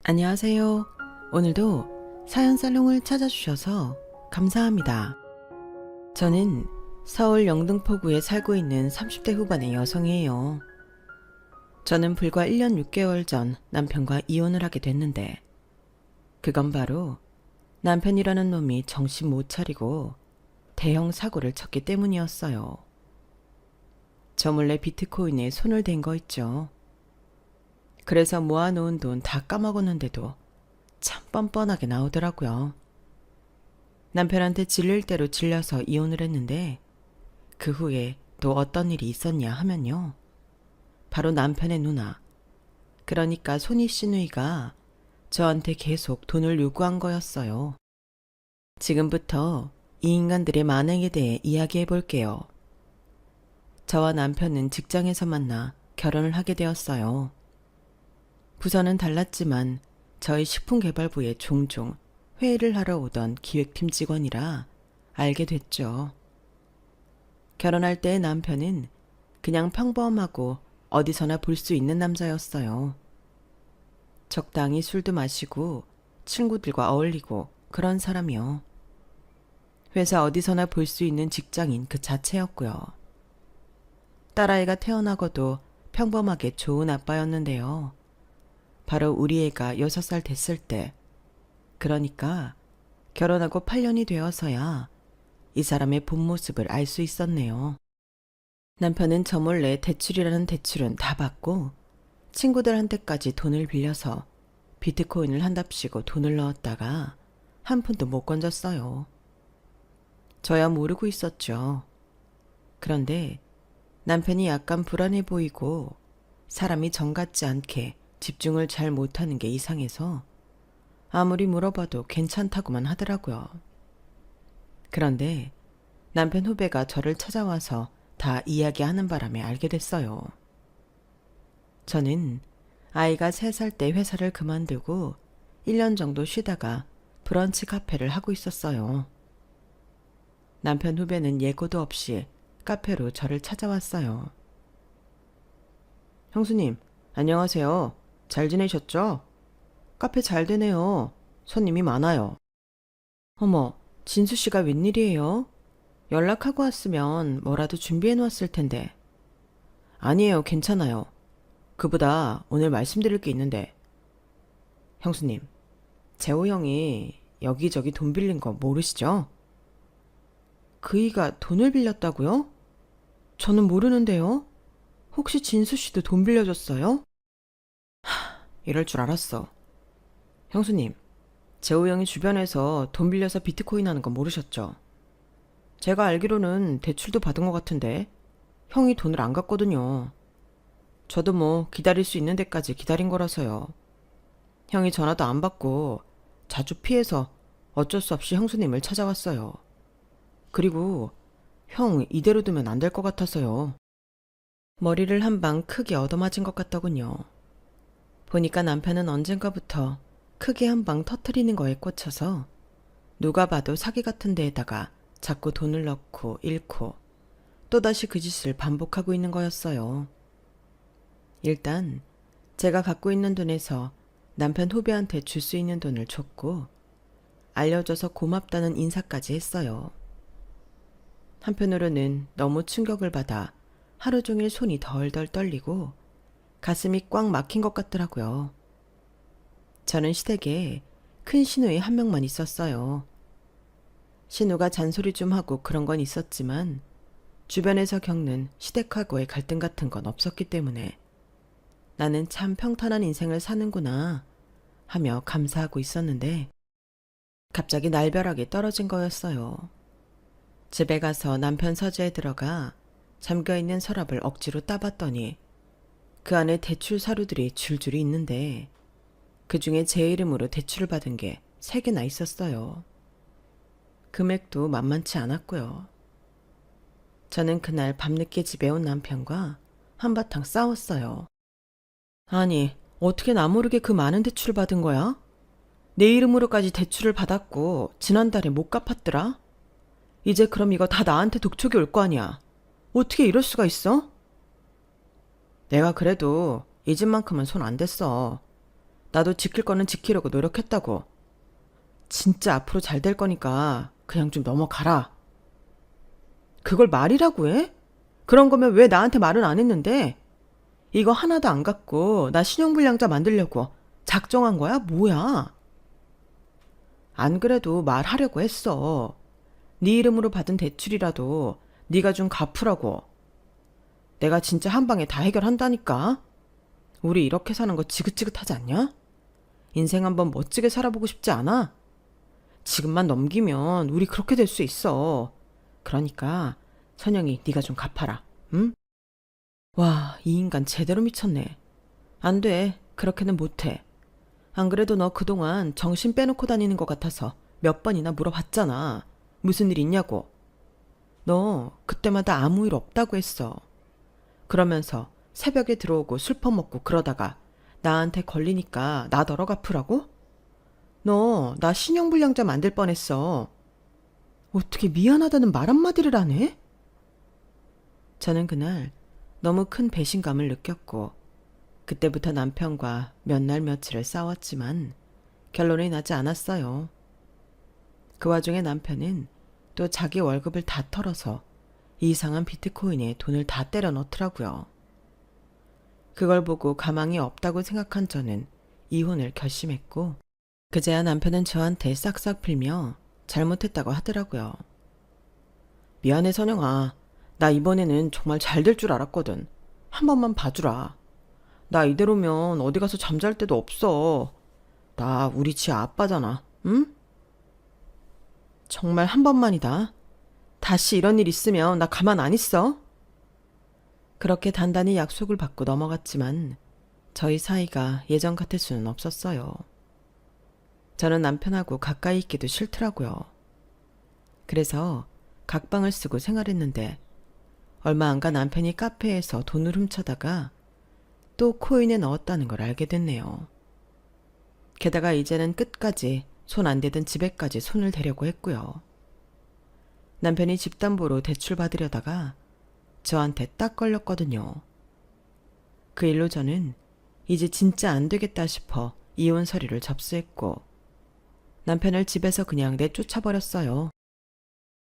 안녕하세요. 오늘도 사연 살롱을 찾아주셔서 감사합니다. 저는 서울 영등포구에 살고 있는 30대 후반의 여성이에요. 저는 불과 1년 6개월 전 남편과 이혼을 하게 됐는데, 그건 바로 남편이라는 놈이 정신 못 차리고 대형 사고를 쳤기 때문이었어요. 저 몰래 비트코인에 손을 댄 거 있죠. 그래서 모아놓은 돈 다 까먹었는데도 참 뻔뻔하게 나오더라고요. 남편한테 질릴 대로 질려서 이혼을 했는데, 그 후에 또 어떤 일이 있었냐 하면요. 바로 남편의 누나, 그러니까 손희 씨 누이가 저한테 계속 돈을 요구한 거였어요. 지금부터 이 인간들의 만행에 대해 이야기해 볼게요. 저와 남편은 직장에서 만나 결혼을 하게 되었어요. 부서는 달랐지만 저희 식품개발부에 종종 회의를 하러 오던 기획팀 직원이라 알게 됐죠. 결혼할 때의 남편은 그냥 평범하고 어디서나 볼 수 있는 남자였어요. 적당히 술도 마시고 친구들과 어울리고 그런 사람이요. 회사 어디서나 볼 수 있는 직장인 그 자체였고요. 딸아이가 태어나고도 평범하게 좋은 아빠였는데요. 바로 우리 애가 6살 됐을 때, 그러니까 결혼하고 8년이 되어서야 이 사람의 본 모습을 알 수 있었네요. 남편은 저 몰래 대출이라는 대출은 다 받고 친구들한테까지 돈을 빌려서 비트코인을 한답시고 돈을 넣었다가 한 푼도 못 건졌어요. 저야 모르고 있었죠. 그런데 남편이 약간 불안해 보이고 사람이 정 같지 않게 집중을 잘 못하는 게 이상해서 아무리 물어봐도 괜찮다고만 하더라고요. 그런데 남편 후배가 저를 찾아와서 다 이야기하는 바람에 알게 됐어요. 저는 아이가 3살 때 회사를 그만두고 1년 정도 쉬다가 브런치 카페를 하고 있었어요. 남편 후배는 예고도 없이 카페로 저를 찾아왔어요. 형수님, 안녕하세요. 잘 지내셨죠? 카페 잘 되네요. 손님이 많아요. 어머, 진수 씨가 웬일이에요? 연락하고 왔으면 뭐라도 준비해 놓았을 텐데. 아니에요, 괜찮아요. 그보다 오늘 말씀드릴 게 있는데. 형수님, 재호 형이 여기저기 돈 빌린 거 모르시죠? 그이가 돈을 빌렸다고요? 저는 모르는데요. 혹시 진수 씨도 돈 빌려줬어요? 이럴 줄 알았어. 형수님, 재호 형이 주변에서 돈 빌려서 비트코인 하는 거 모르셨죠? 제가 알기로는 대출도 받은 것 같은데 형이 돈을 안 갚거든요. 저도 뭐 기다릴 수 있는 데까지 기다린 거라서요. 형이 전화도 안 받고 자주 피해서 어쩔 수 없이 형수님을 찾아왔어요. 그리고 형 이대로 두면 안 될 것 같아서요. 머리를 한 방 크게 얻어맞은 것 같더군요. 보니까 남편은 언젠가부터 크게 한 방 터트리는 거에 꽂혀서 누가 봐도 사기 같은 데에다가 자꾸 돈을 넣고 잃고 또다시 그 짓을 반복하고 있는 거였어요. 일단 제가 갖고 있는 돈에서 남편 후배한테 줄 수 있는 돈을 줬고 알려줘서 고맙다는 인사까지 했어요. 한편으로는 너무 충격을 받아 하루 종일 손이 덜덜 떨리고 가슴이 꽉 막힌 것 같더라고요. 저는 시댁에 큰 시누이 한 명만 있었어요. 시누가 잔소리 좀 하고 그런 건 있었지만 주변에서 겪는 시댁하고의 갈등 같은 건 없었기 때문에 나는 참 평탄한 인생을 사는구나 하며 감사하고 있었는데 갑자기 날벼락이 떨어진 거였어요. 집에 가서 남편 서재에 들어가 잠겨있는 서랍을 억지로 따봤더니 그 안에 대출 서류들이 줄줄이 있는데 그 중에 제 이름으로 대출을 받은 게 3개나 있었어요. 금액도 만만치 않았고요. 저는 그날 밤늦게 집에 온 남편과 한바탕 싸웠어요. 아니, 어떻게 나 모르게 그 많은 대출을 받은 거야? 내 이름으로까지 대출을 받았고 지난달에 못 갚았더라? 이제 그럼 이거 다 나한테 독촉이 올 거 아니야. 어떻게 이럴 수가 있어? 내가 그래도 이 집만큼은 손 안 댔어. 나도 지킬 거는 지키려고 노력했다고. 진짜 앞으로 잘 될 거니까 그냥 좀 넘어가라. 그걸 말이라고 해? 그런 거면 왜 나한테 말은 안 했는데? 이거 하나도 안 갖고 나 신용불량자 만들려고 작정한 거야? 뭐야? 안 그래도 말하려고 했어. 네 이름으로 받은 대출이라도 네가 좀 갚으라고. 내가 진짜 한 방에 다 해결한다니까. 우리 이렇게 사는 거 지긋지긋하지 않냐? 인생 한번 멋지게 살아보고 싶지 않아? 지금만 넘기면 우리 그렇게 될 수 있어. 그러니까 선영이 네가 좀 갚아라. 응? 와, 이 인간 제대로 미쳤네. 안 돼. 그렇게는 못해. 안 그래도 너 그동안 정신 빼놓고 다니는 것 같아서 몇 번이나 물어봤잖아. 무슨 일 있냐고. 너 그때마다 아무 일 없다고 했어. 그러면서 새벽에 들어오고 술 퍼먹고 그러다가 나한테 걸리니까 나더러 갚으라고? 너 나 신용불량자 만들 뻔했어. 어떻게 미안하다는 말 한마디를 안 해? 저는 그날 너무 큰 배신감을 느꼈고 그때부터 남편과 몇 날 며칠을 싸웠지만 결론이 나지 않았어요. 그 와중에 남편은 또 자기 월급을 다 털어서 이상한 비트코인에 돈을 다 때려 넣더라고요. 그걸 보고 가망이 없다고 생각한 저는 이혼을 결심했고 그제야 남편은 저한테 싹싹 빌며 잘못했다고 하더라고요. 미안해 선영아. 나 이번에는 정말 잘 될 줄 알았거든. 한 번만 봐주라. 나 이대로면 어디 가서 잠잘 데도 없어. 나 우리 지아 아빠잖아. 응? 정말 한 번만이다. 다시 이런 일 있으면 나 가만 안 있어. 그렇게 단단히 약속을 받고 넘어갔지만 저희 사이가 예전 같을 수는 없었어요. 저는 남편하고 가까이 있기도 싫더라고요. 그래서 각방을 쓰고 생활했는데 얼마 안 가 남편이 카페에서 돈을 훔쳐다가 또 코인에 넣었다는 걸 알게 됐네요. 게다가 이제는 끝까지 손 안 대던 집에까지 손을 대려고 했고요. 남편이 집담보로 대출 받으려다가 저한테 딱 걸렸거든요. 그 일로 저는 이제 진짜 안 되겠다 싶어 이혼 서류를 접수했고 남편을 집에서 그냥 내쫓아버렸어요.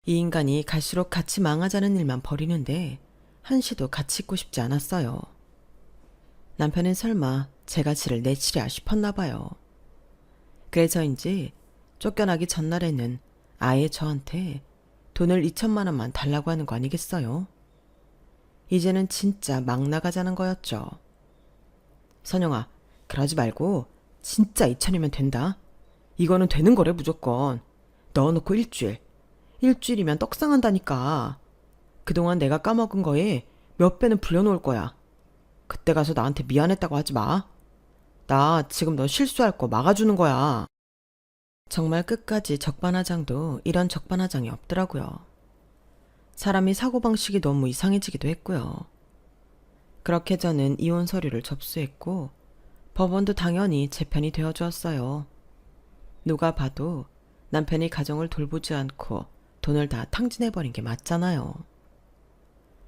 이 인간이 갈수록 같이 망하자는 일만 벌이는데 한시도 같이 있고 싶지 않았어요. 남편은 설마 제가 지를 내치랴 싶었나 봐요. 그래서인지 쫓겨나기 전날에는 아예 저한테 돈을 2천만 원만 달라고 하는 거 아니겠어요? 이제는 진짜 막 나가자는 거였죠. 선영아, 그러지 말고 진짜 2천이면 된다. 이거는 되는 거래 무조건. 넣어놓고 일주일이면 떡상한다니까. 그동안 내가 까먹은 거에 몇 배는 불려놓을 거야. 그때 가서 나한테 미안했다고 하지 마. 나 지금 너 실수할 거 막아주는 거야. 정말 끝까지 적반하장도 이런 적반하장이 없더라고요. 사람이 사고방식이 너무 이상해지기도 했고요. 그렇게 저는 이혼 서류를 접수했고 법원도 당연히 제 편이 되어주었어요. 누가 봐도 남편이 가정을 돌보지 않고 돈을 다 탕진해버린 게 맞잖아요.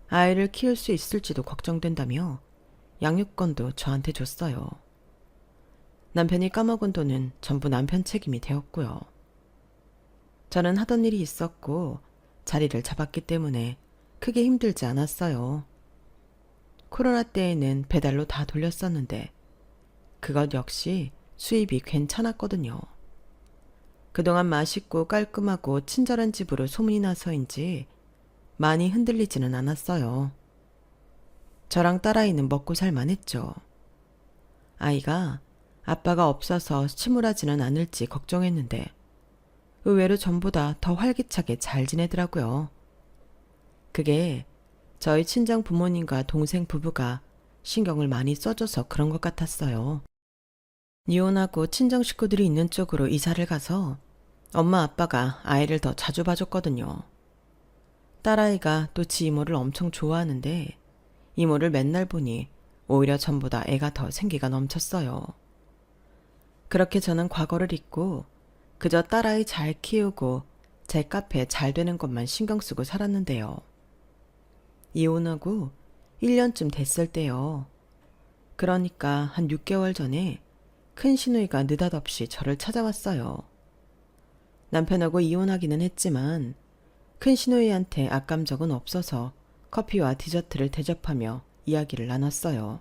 아이를 키울 수 있을지도 걱정된다며 양육권도 저한테 줬어요. 남편이 까먹은 돈은 전부 남편 책임이 되었고요. 저는 하던 일이 있었고 자리를 잡았기 때문에 크게 힘들지 않았어요. 코로나 때에는 배달로 다 돌렸었는데 그것 역시 수입이 괜찮았거든요. 그동안 맛있고 깔끔하고 친절한 집으로 소문이 나서인지 많이 흔들리지는 않았어요. 저랑 딸아이는 먹고 살만 했죠. 아이가 아빠가 없어서 침울하지는 않을지 걱정했는데 의외로 전보다 더 활기차게 잘 지내더라고요. 그게 저희 친정 부모님과 동생 부부가 신경을 많이 써줘서 그런 것 같았어요. 이혼하고 친정 식구들이 있는 쪽으로 이사를 가서 엄마 아빠가 아이를 더 자주 봐줬거든요. 딸아이가 또 지 이모를 엄청 좋아하는데 이모를 맨날 보니 오히려 전보다 애가 더 생기가 넘쳤어요. 그렇게 저는 과거를 잊고 그저 딸아이 잘 키우고 제 카페 잘 되는 것만 신경 쓰고 살았는데요. 이혼하고 1년쯤 됐을 때요. 그러니까 한 6개월 전에 큰 신우이가 느닷없이 저를 찾아왔어요. 남편하고 이혼하기는 했지만 큰 신우이한테 악감정은 없어서 커피와 디저트를 대접하며 이야기를 나눴어요.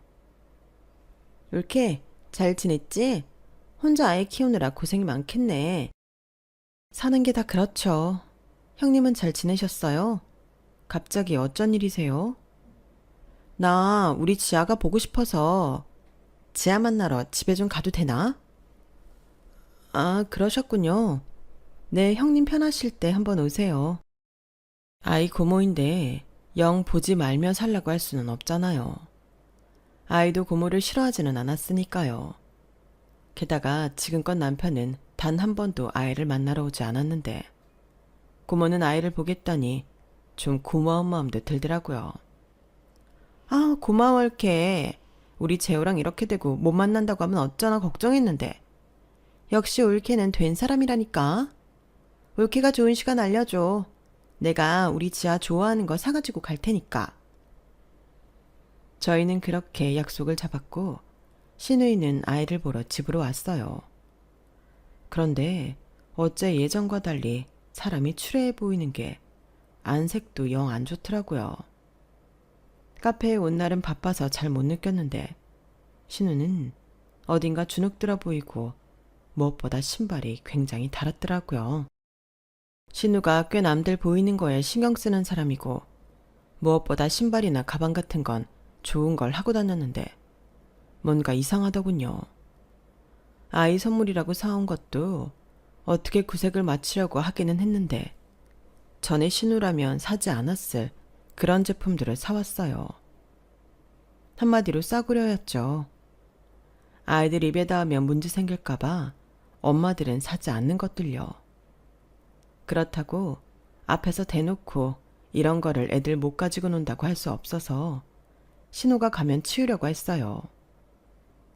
옳게 잘 지냈지? 혼자 아이 키우느라 고생이 많겠네. 사는 게 다 그렇죠. 형님은 잘 지내셨어요? 갑자기 어쩐 일이세요? 나 우리 지아가 보고 싶어서 지아 만나러 집에 좀 가도 되나? 아, 그러셨군요. 네, 형님 편하실 때 한번 오세요. 아이 고모인데 영 보지 말며 살라고 할 수는 없잖아요. 아이도 고모를 싫어하지는 않았으니까요. 게다가 지금껏 남편은 단 한 번도 아이를 만나러 오지 않았는데 고모는 아이를 보겠다니 좀 고마운 마음도 들더라고요. 아, 고마워 올케. 우리 재호랑 이렇게 되고 못 만난다고 하면 어쩌나 걱정했는데. 역시 올케는 된 사람이라니까. 올케가 좋은 시간 알려줘. 내가 우리 지아 좋아하는 거 사가지고 갈 테니까. 저희는 그렇게 약속을 잡았고 신우이는 아이를 보러 집으로 왔어요. 그런데 어째 예전과 달리 사람이 추레해 보이는 게 안색도 영 안 좋더라고요. 카페에 온 날은 바빠서 잘 못 느꼈는데 신우는 어딘가 주눅들어 보이고 무엇보다 신발이 굉장히 달았더라고요. 신우가 꽤 남들 보이는 거에 신경 쓰는 사람이고 무엇보다 신발이나 가방 같은 건 좋은 걸 하고 다녔는데 뭔가 이상하더군요. 아이 선물이라고 사온 것도 어떻게 구색을 맞추려고 하기는 했는데 전에 신우라면 사지 않았을 그런 제품들을 사왔어요. 한마디로 싸구려였죠. 아이들 입에 닿으면 문제 생길까봐 엄마들은 사지 않는 것들요. 그렇다고 앞에서 대놓고 이런 거를 애들 못 가지고 논다고 할 수 없어서 신우가 가면 치우려고 했어요.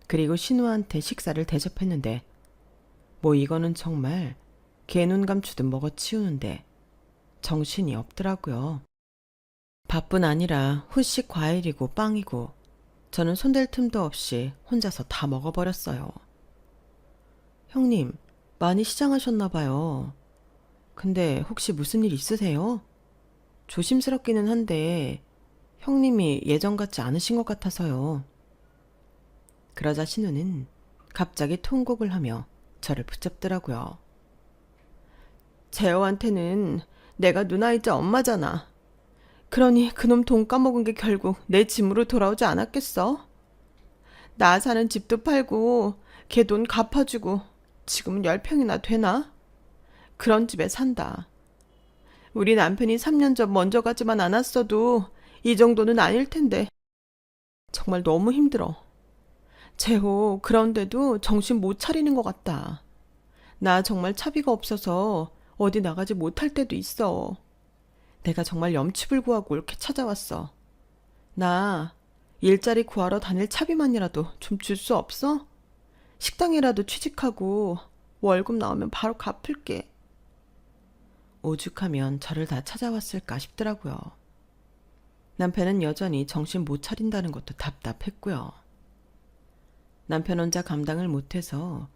그리고 신우한테 식사를 대접했는데 뭐 이거는 정말 개눈 감추듯 먹어 치우는데 정신이 없더라고요. 밥뿐 아니라 후식 과일이고 빵이고 저는 손댈 틈도 없이 혼자서 다 먹어버렸어요. 형님, 많이 시장하셨나 봐요. 근데 혹시 무슨 일 있으세요? 조심스럽기는 한데 형님이 예전 같지 않으신 것 같아서요. 그러자 신우는 갑자기 통곡을 하며 저를 붙잡더라고요. 재호한테는 내가 누나이자 엄마잖아. 그러니 그놈 돈 까먹은 게 결국 내 짐으로 돌아오지 않았겠어? 나 사는 집도 팔고 걔 돈 갚아주고 지금은 10평이나 되나? 그런 집에 산다. 우리 남편이 3년 전 먼저 가지만 않았어도 이 정도는 아닐 텐데 정말 너무 힘들어. 재호, 그런데도 정신 못 차리는 것 같다. 나 정말 차비가 없어서 어디 나가지 못할 때도 있어. 내가 정말 염치불 구하고 이렇게 찾아왔어. 나 일자리 구하러 다닐 차비만이라도 좀 줄 수 없어? 식당이라도 취직하고 월급 나오면 바로 갚을게. 오죽하면 저를 다 찾아왔을까 싶더라고요. 남편은 여전히 정신 못 차린다는 것도 답답했고요. 남편 혼자 감당을 못해서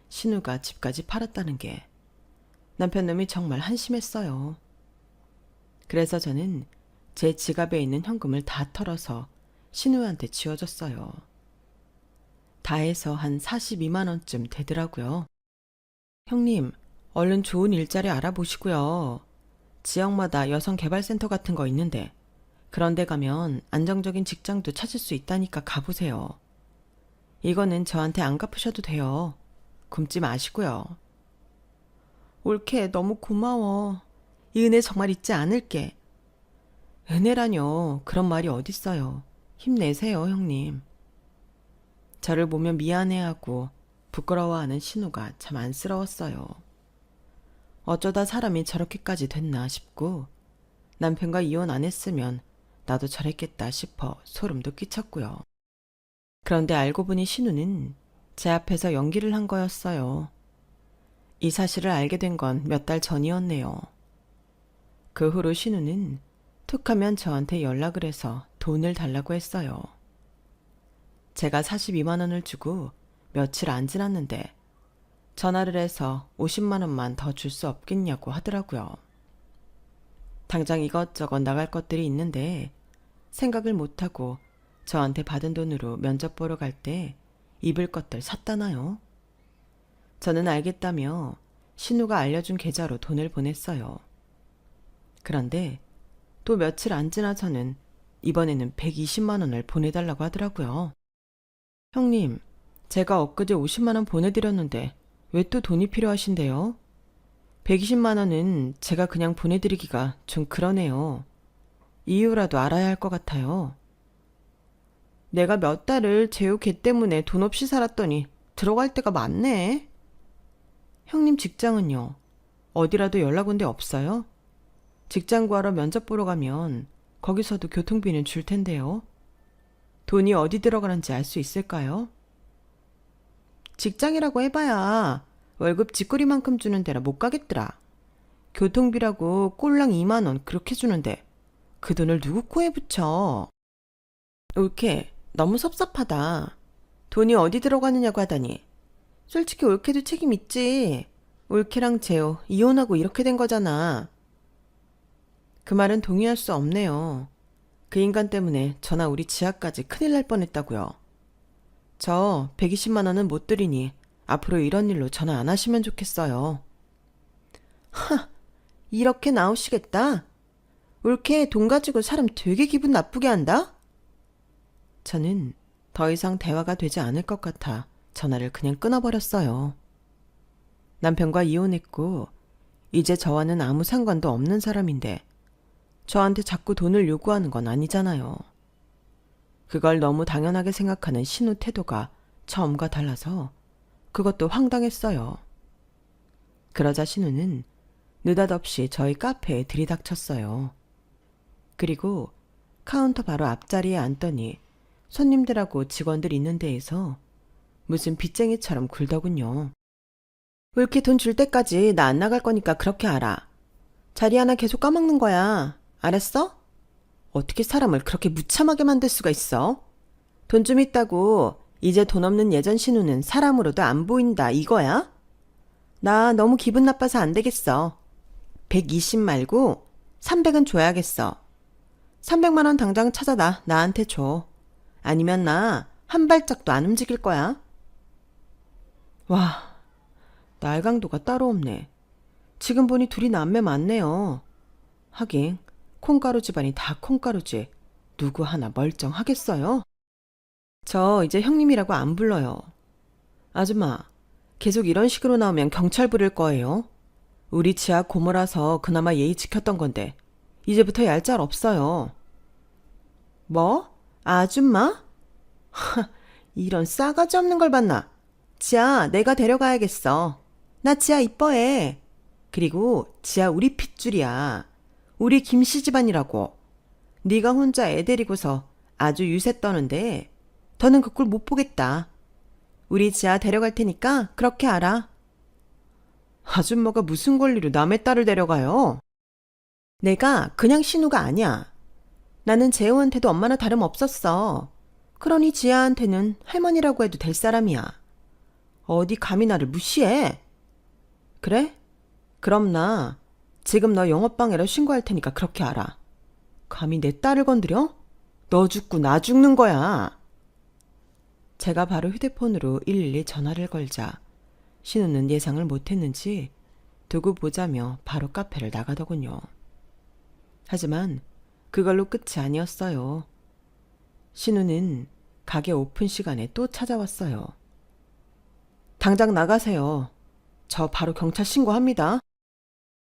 신우가 집까지 팔았다는 게 남편 놈이 정말 한심했어요. 그래서 저는 제 지갑에 있는 현금을 다 털어서 신우한테 지어줬어요. 다 해서 한 42만 원쯤 되더라고요. 형님, 얼른 좋은 일자리 알아보시고요. 지역마다 여성개발센터 같은 거 있는데 그런 데 가면 안정적인 직장도 찾을 수 있다니까 가보세요. 이거는 저한테 안 갚으셔도 돼요. 굶지 마시고요. 올케, 너무 고마워. 이 은혜 정말 잊지 않을게. 은혜라뇨. 그런 말이 어딨어요. 힘내세요, 형님. 저를 보며 미안해하고 부끄러워하는 신우가 참 안쓰러웠어요. 어쩌다 사람이 저렇게까지 됐나 싶고 남편과 이혼 안 했으면 나도 저랬겠다 싶어 소름도 끼쳤고요. 그런데 알고 보니 신우는 제 앞에서 연기를 한 거였어요. 이 사실을 알게 된 건 몇 달 전이었네요. 그 후로 신우는 툭하면 저한테 연락을 해서 돈을 달라고 했어요. 제가 42만 원을 주고 며칠 안 지났는데 전화를 해서 50만 원만 더 줄 수 없겠냐고 하더라고요. 당장 이것저것 나갈 것들이 있는데 생각을 못하고 저한테 받은 돈으로 면접 보러 갈 때 입을 것들 샀다나요? 저는 알겠다며 신우가 알려준 계좌로 돈을 보냈어요. 그런데 또 며칠 안 지나서는 이번에는 120만 원을 보내달라고 하더라고요. 형님, 제가 엊그제 50만 원 보내드렸는데 왜 또 돈이 필요하신데요? 120만 원은 제가 그냥 보내드리기가 좀 그러네요. 이유라도 알아야 할 것 같아요. 내가 몇 달을 재호 걔 때문에 돈 없이 살았더니 들어갈 데가 많네. 형님 직장은요? 어디라도 연락 온 데 없어요? 직장 구하러 면접 보러 가면 거기서도 교통비는 줄 텐데요. 돈이 어디 들어가는지 알 수 있을까요? 직장이라고 해봐야 월급 쥐꼬리만큼 주는 데라 못 가겠더라. 교통비라고 꼴랑 2만 원 그렇게 주는데 그 돈을 누구 코에 붙여? 올케, 너무 섭섭하다. 돈이 어디 들어가느냐고 하다니. 솔직히 올케도 책임 있지. 올케랑 재호 이혼하고 이렇게 된 거잖아. 그 말은 동의할 수 없네요. 그 인간 때문에 저나 우리 지아까지 큰일 날 뻔했다고요. 저 120만 원은 못 드리니 앞으로 이런 일로 전화 안 하시면 좋겠어요. 하, 이렇게 나오시겠다? 올케 돈 가지고 사람 되게 기분 나쁘게 한다? 저는 더 이상 대화가 되지 않을 것 같아 전화를 그냥 끊어버렸어요. 남편과 이혼했고 이제 저와는 아무 상관도 없는 사람인데 저한테 자꾸 돈을 요구하는 건 아니잖아요. 그걸 너무 당연하게 생각하는 신우 태도가 처음과 달라서 그것도 황당했어요. 그러자 신우는 느닷없이 저희 카페에 들이닥쳤어요. 그리고 카운터 바로 앞자리에 앉더니 손님들하고 직원들 있는 데에서 무슨 빚쟁이처럼 굴더군요. 왜 이렇게 돈 줄 때까지 나 안 나갈 거니까 그렇게 알아. 자리 하나 계속 까먹는 거야. 알았어? 어떻게 사람을 그렇게 무참하게 만들 수가 있어? 돈 좀 있다고 이제 돈 없는 예전 신우는 사람으로도 안 보인다 이거야? 나 너무 기분 나빠서 안 되겠어. 120 말고 300은 줘야겠어. 300만 원 당장 찾아다 나한테 줘. 아니면 나 한 발짝도 안 움직일 거야. 와, 날강도가 따로 없네. 지금 보니 둘이 남매 맞네요. 하긴 콩가루 집안이 다 콩가루지 누구 하나 멀쩡하겠어요? 저 이제 형님이라고 안 불러요. 아줌마, 계속 이런 식으로 나오면 경찰 부를 거예요. 우리 지아 고모라서 그나마 예의 지켰던 건데 이제부터 얄짤 없어요. 뭐? 아줌마? 하, 이런 싸가지 없는 걸 봤나? 지아, 내가 데려가야겠어. 나 지아 이뻐해. 그리고 지아 우리 핏줄이야. 우리 김씨 집안이라고. 네가 혼자 애 데리고서 아주 유세 떠는데 더는 그 꼴 못 보겠다. 우리 지아 데려갈 테니까 그렇게 알아. 아줌마가 무슨 권리로 남의 딸을 데려가요? 내가 그냥 신우가 아니야. 나는 재호한테도 엄마나 다름없었어. 그러니 지아한테는 할머니라고 해도 될 사람이야. 어디 감히 나를 무시해? 그래? 그럼 나 지금 너 영업방해로 신고할 테니까 그렇게 알아. 감히 내 딸을 건드려? 너 죽고 나 죽는 거야. 제가 바로 휴대폰으로 112 전화를 걸자 신우는 예상을 못했는지 두고 보자며 바로 카페를 나가더군요. 하지만 그걸로 끝이 아니었어요. 신우는 가게 오픈 시간에 또 찾아왔어요. 당장 나가세요. 저 바로 경찰 신고합니다.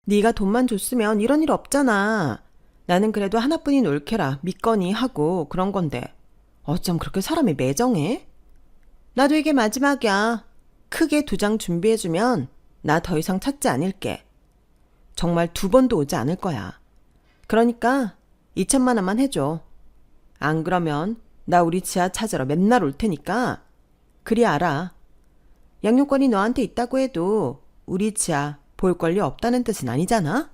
네가 돈만 줬으면 이런 일 없잖아. 나는 그래도 하나뿐인 올케라 믿거니 하고 그런 건데 어쩜 그렇게 사람이 매정해? 나도 이게 마지막이야. 크게 2장 준비해주면 나 더 이상 찾지 않을게. 정말 2번도 오지 않을 거야. 그러니까 2천만 원만 해줘. 안 그러면 나 우리 지아 찾으러 맨날 올 테니까 그리 알아. 양육권이 너한테 있다고 해도 우리 지아 볼 권리 없다는 뜻은 아니잖아?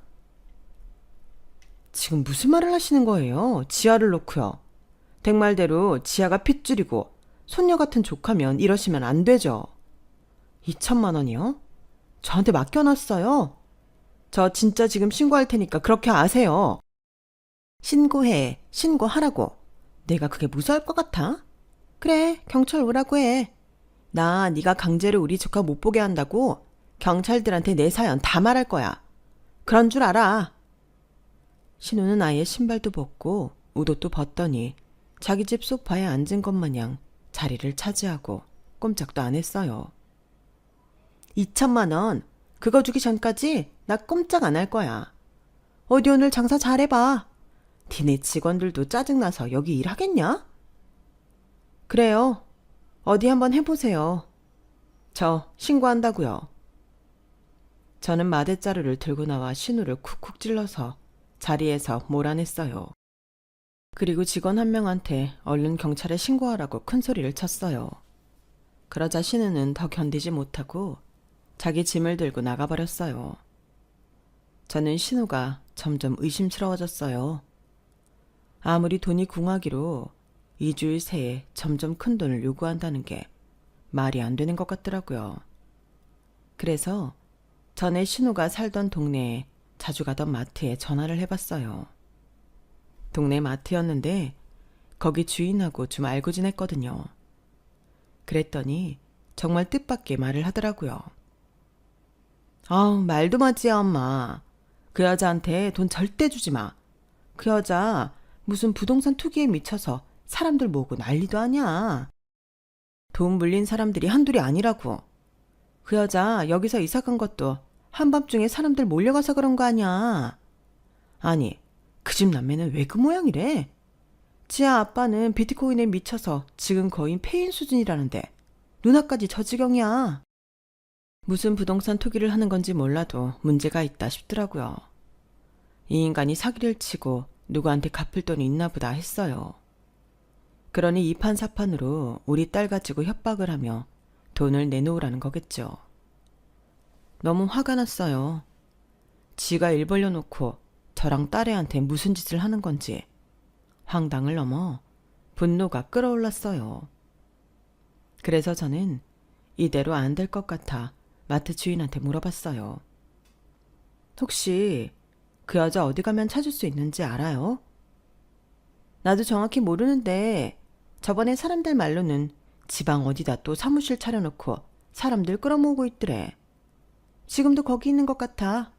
지금 무슨 말을 하시는 거예요? 지아를 놓고요. 댁말대로 지아가 핏줄이고 손녀 같은 조카면 이러시면 안 되죠. 2천만 원이요? 저한테 맡겨놨어요. 저 진짜 지금 신고할 테니까 그렇게 아세요. 신고해. 신고하라고. 내가 그게 무서울 것 같아? 그래, 경찰 오라고 해. 나 네가 강제로 우리 조카 못 보게 한다고 경찰들한테 내 사연 다 말할 거야. 그런 줄 알아. 신우는 아예 신발도 벗고 옷도 벗더니 자기 집 소파에 앉은 것 마냥 자리를 차지하고 꼼짝도 안 했어요. 2천만 원, 그거 주기 전까지 나 꼼짝 안 할 거야. 어디 오늘 장사 잘해봐. 니네 직원들도 짜증나서 여기 일하겠냐? 그래요. 어디 한번 해보세요. 저 신고한다고요. 저는 마대자루를 들고 나와 신우를 쿡쿡 찔러서 자리에서 몰아냈어요. 그리고 직원 한 명한테 얼른 경찰에 신고하라고 큰 소리를 쳤어요. 그러자 신우는 더 견디지 못하고 자기 짐을 들고 나가버렸어요. 저는 신우가 점점 의심스러워졌어요. 아무리 돈이 궁하기로 2주일 새에 점점 큰 돈을 요구한다는 게 말이 안 되는 것 같더라고요. 그래서 전에 신우가 살던 동네에 자주 가던 마트에 전화를 해봤어요. 동네 마트였는데 거기 주인하고 좀 알고 지냈거든요. 그랬더니 정말 뜻밖의 말을 하더라고요. 아우, 말도 마지야, 엄마. 그 여자한테 돈 절대 주지 마. 그 여자 무슨 부동산 투기에 미쳐서 사람들 모으고 난리도 아니야. 돈 물린 사람들이 한둘이 아니라고. 그 여자 여기서 이사 간 것도 한밤중에 사람들 몰려가서 그런 거 아니야. 아니, 그 집 남매는 왜 그 모양이래? 지아 아빠는 비트코인에 미쳐서 지금 거의 폐인 수준이라는데 누나까지 저 지경이야. 무슨 부동산 투기를 하는 건지 몰라도 문제가 있다 싶더라고요. 이 인간이 사기를 치고 누구한테 갚을 돈이 있나 보다 했어요. 그러니 이판사판으로 우리 딸 가지고 협박을 하며 돈을 내놓으라는 거겠죠. 너무 화가 났어요. 지가 일 벌려놓고 저랑 딸애한테 무슨 짓을 하는 건지 황당을 넘어 분노가 끓어올랐어요. 그래서 저는 이대로 안 될 것 같아 마트 주인한테 물어봤어요. 혹시 그 여자 어디 가면 찾을 수 있는지 알아요? 나도 정확히 모르는데 저번에 사람들 말로는 지방 어디다 또 사무실 차려놓고 사람들 끌어모으고 있더래. 지금도 거기 있는 것 같아.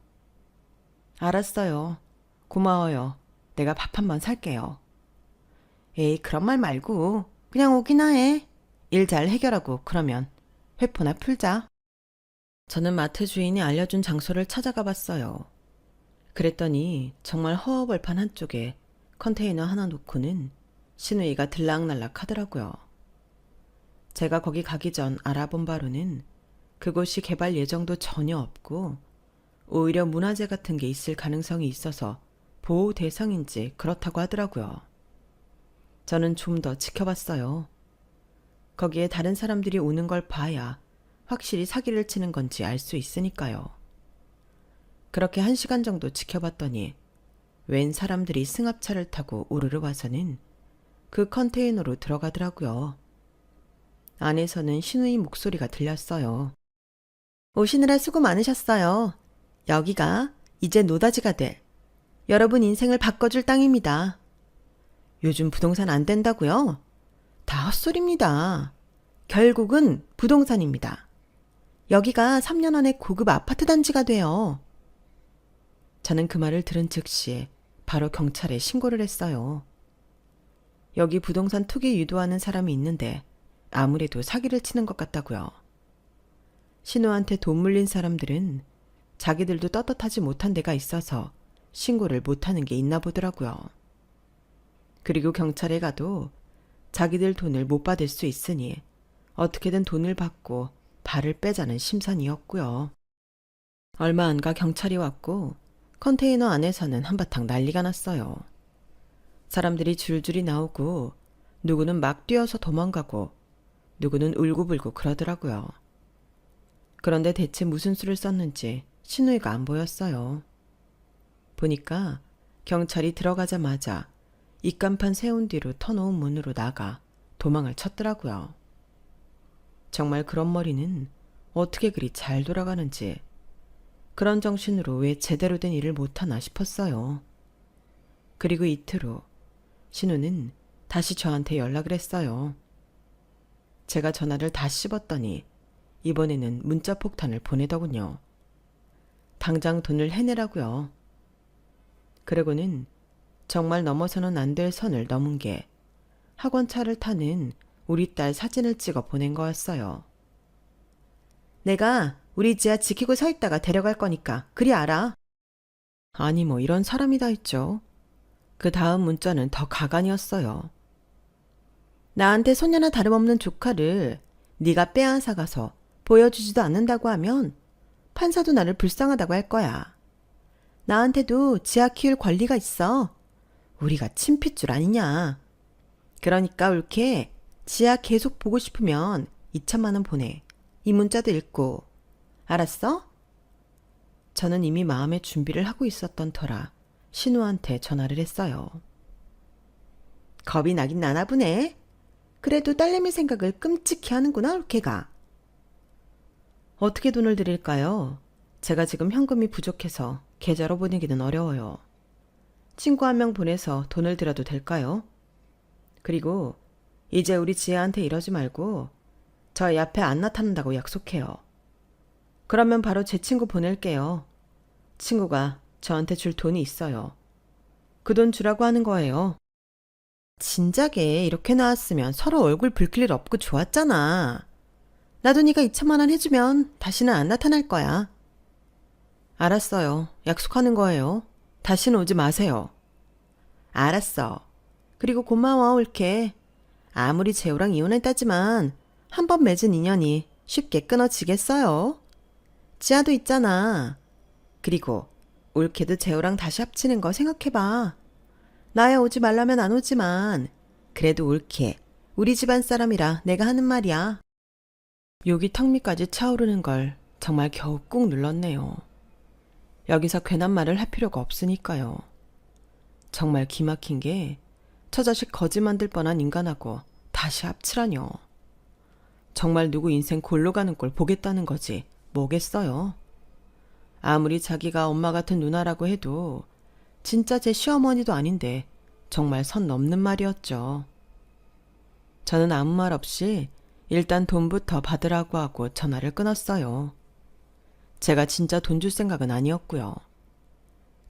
알았어요. 고마워요. 내가 밥 한 번 살게요. 에이, 그런 말 말고 그냥 오기나 해. 일 잘 해결하고 그러면 회포나 풀자. 저는 마트 주인이 알려준 장소를 찾아가 봤어요. 그랬더니 정말 허허벌판 한쪽에 컨테이너 하나 놓고는 신우이가 들락날락 하더라고요. 제가 거기 가기 전 알아본 바로는 그곳이 개발 예정도 전혀 없고 오히려 문화재 같은 게 있을 가능성이 있어서 보호 대상인지 그렇다고 하더라고요. 저는 좀 더 지켜봤어요. 거기에 다른 사람들이 오는 걸 봐야 확실히 사기를 치는 건지 알 수 있으니까요. 그렇게 1시간 정도 지켜봤더니 웬 사람들이 승합차를 타고 우르르 와서는 그 컨테이너로 들어가더라고요. 안에서는 신우이 목소리가 들렸어요. 오시느라 수고 많으셨어요. 여기가 이제 노다지가 될 여러분 인생을 바꿔줄 땅입니다. 요즘 부동산 안 된다고요? 다 헛소리입니다. 결국은 부동산입니다. 여기가 3년 안에 고급 아파트 단지가 돼요. 저는 그 말을 들은 즉시 바로 경찰에 신고를 했어요. 여기 부동산 투기 유도하는 사람이 있는데 아무래도 사기를 치는 것 같다고요. 신우한테 돈 물린 사람들은 자기들도 떳떳하지 못한 데가 있어서 신고를 못하는 게 있나 보더라고요. 그리고 경찰에 가도 자기들 돈을 못 받을 수 있으니 어떻게든 돈을 받고 발을 빼자는 심산이었고요. 얼마 안 가 경찰이 왔고 컨테이너 안에서는 한바탕 난리가 났어요. 사람들이 줄줄이 나오고 누구는 막 뛰어서 도망가고 누구는 울고불고 그러더라고요. 그런데 대체 무슨 수를 썼는지 신우이가 안 보였어요. 보니까 경찰이 들어가자마자 입간판 세운 뒤로 터놓은 문으로 나가 도망을 쳤더라고요. 정말 그런 머리는 어떻게 그리 잘 돌아가는지, 그런 정신으로 왜 제대로 된 일을 못하나 싶었어요. 그리고 이틀 후 신우는 다시 저한테 연락을 했어요. 제가 전화를 다 씹었더니 이번에는 문자 폭탄을 보내더군요. 당장 돈을 해내라고요. 그러고는 정말 넘어서는 안 될 선을 넘은 게 학원차를 타는 우리 딸 사진을 찍어 보낸 거였어요. 내가 우리 지아 지키고 서 있다가 데려갈 거니까 그리 알아. 아니 뭐 이런 사람이 다 있죠. 그 다음 문자는 더 가관이었어요. 나한테 소녀나 다름없는 조카를 네가 빼앗아가서 보여주지도 않는다고 하면 판사도 나를 불쌍하다고 할 거야. 나한테도 지아 키울 권리가 있어. 우리가 친핏줄 아니냐. 그러니까 옳게 지아 계속 보고 싶으면 2천만 원 보내. 이 문자도 읽고. 알았어? 저는 이미 마음의 준비를 하고 있었던 터라 신우한테 전화를 했어요. 겁이 나긴 나나 보네. 그래도 딸내미 생각을 끔찍히 하는구나, 옳게가. 어떻게 돈을 드릴까요? 제가 지금 현금이 부족해서 계좌로 보내기는 어려워요. 친구 한 명 보내서 돈을 드려도 될까요? 그리고 이제 우리 지혜한테 이러지 말고 저희 앞에 안 나타난다고 약속해요. 그러면 바로 제 친구 보낼게요. 친구가 저한테 줄 돈이 있어요. 그 돈 주라고 하는 거예요. 진작에 이렇게 나왔으면 서로 얼굴 붉힐 일 없고 좋았잖아. 나도 네가 2천만 원 해주면 다시는 안 나타날 거야. 알았어요. 약속하는 거예요. 다시는 오지 마세요. 알았어. 그리고 고마워, 옳게. 아무리 재호랑 이혼했다지만 한 번 맺은 인연이 쉽게 끊어지겠어요. 지아도 있잖아. 그리고 옳게도 재호랑 다시 합치는 거 생각해봐. 나야 오지 말라면 안 오지만 그래도 옳게 우리 집안 사람이라 내가 하는 말이야. 욕이 턱 밑까지 차오르는 걸 정말 겨우 꾹 눌렀네요. 여기서 괜한 말을 할 필요가 없으니까요. 정말 기막힌 게 저 자식 거지 만들 뻔한 인간하고 다시 합치라뇨. 정말 누구 인생 골로 가는 꼴 보겠다는 거지 뭐겠어요. 아무리 자기가 엄마 같은 누나라고 해도 진짜 제 시어머니도 아닌데 정말 선 넘는 말이었죠. 저는 아무 말 없이 일단 돈부터 받으라고 하고 전화를 끊었어요. 제가 진짜 돈 줄 생각은 아니었고요.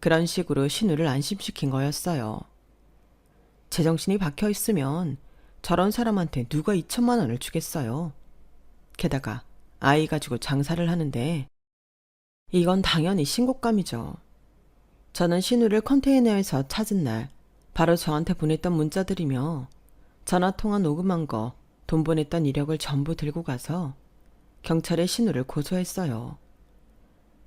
그런 식으로 신우를 안심시킨 거였어요. 제정신이 박혀 있으면 저런 사람한테 누가 2천만 원을 주겠어요. 게다가 아이 가지고 장사를 하는데 이건 당연히 신곡감이죠. 저는 신우를 컨테이너에서 찾은 날 바로 저한테 보냈던 문자들이며 전화통화 녹음한 거, 돈 보냈던 이력을 전부 들고 가서 경찰에 신우를 고소했어요.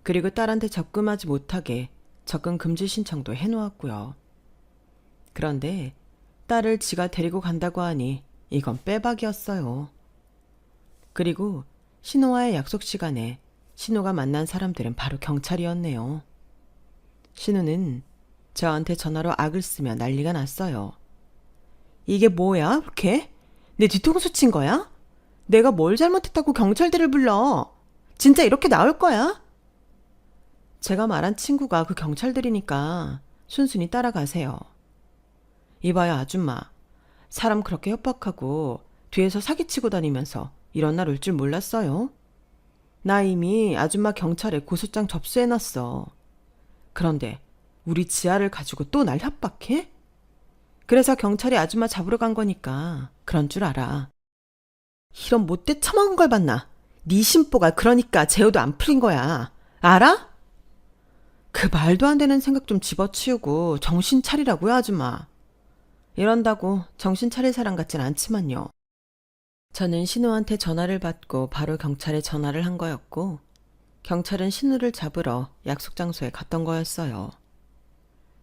그리고 딸한테 접근하지 못하게 접근 금지 신청도 해놓았고요. 그런데 딸을 지가 데리고 간다고 하니 이건 빼박이었어요. 그리고 신우와의 약속 시간에 신우가 만난 사람들은 바로 경찰이었네요. 신우는 저한테 전화로 악을 쓰며 난리가 났어요. 이게 뭐야, 그렇게? 내 뒤통수 친 거야? 내가 뭘 잘못했다고 경찰들을 불러? 진짜 이렇게 나올 거야? 제가 말한 친구가 그 경찰들이니까 순순히 따라가세요. 이봐요, 아줌마. 사람 그렇게 협박하고 뒤에서 사기치고 다니면서 이런 날 올 줄 몰랐어요? 나 이미 아줌마 경찰에 고소장 접수해놨어. 그런데 우리 지아를 가지고 또 날 협박해? 그래서 경찰이 아줌마 잡으러 간 거니까 그런 줄 알아. 이런 못돼 처먹은 걸 봤나? 네 심보가 그러니까 재호도 안 풀린 거야. 알아? 그 말도 안 되는 생각 좀 집어치우고 정신 차리라고요, 아줌마. 이런다고 정신 차릴 사람 같진 않지만요. 저는 신우한테 전화를 받고 바로 경찰에 전화를 한 거였고 경찰은 신우를 잡으러 약속 장소에 갔던 거였어요.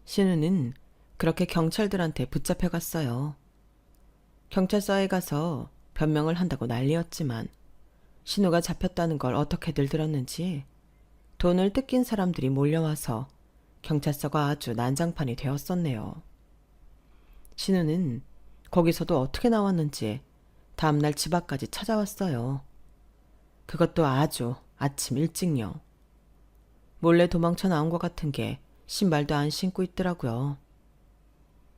신우는 그렇게 경찰들한테 붙잡혀 갔어요. 경찰서에 가서 변명을 한다고 난리였지만 신우가 잡혔다는 걸 어떻게들 들었는지 돈을 뜯긴 사람들이 몰려와서 경찰서가 아주 난장판이 되었었네요. 신우는 거기서도 어떻게 나왔는지 다음날 집 앞까지 찾아왔어요. 그것도 아주 아침 일찍요. 몰래 도망쳐 나온 것 같은 게 신발도 안 신고 있더라고요.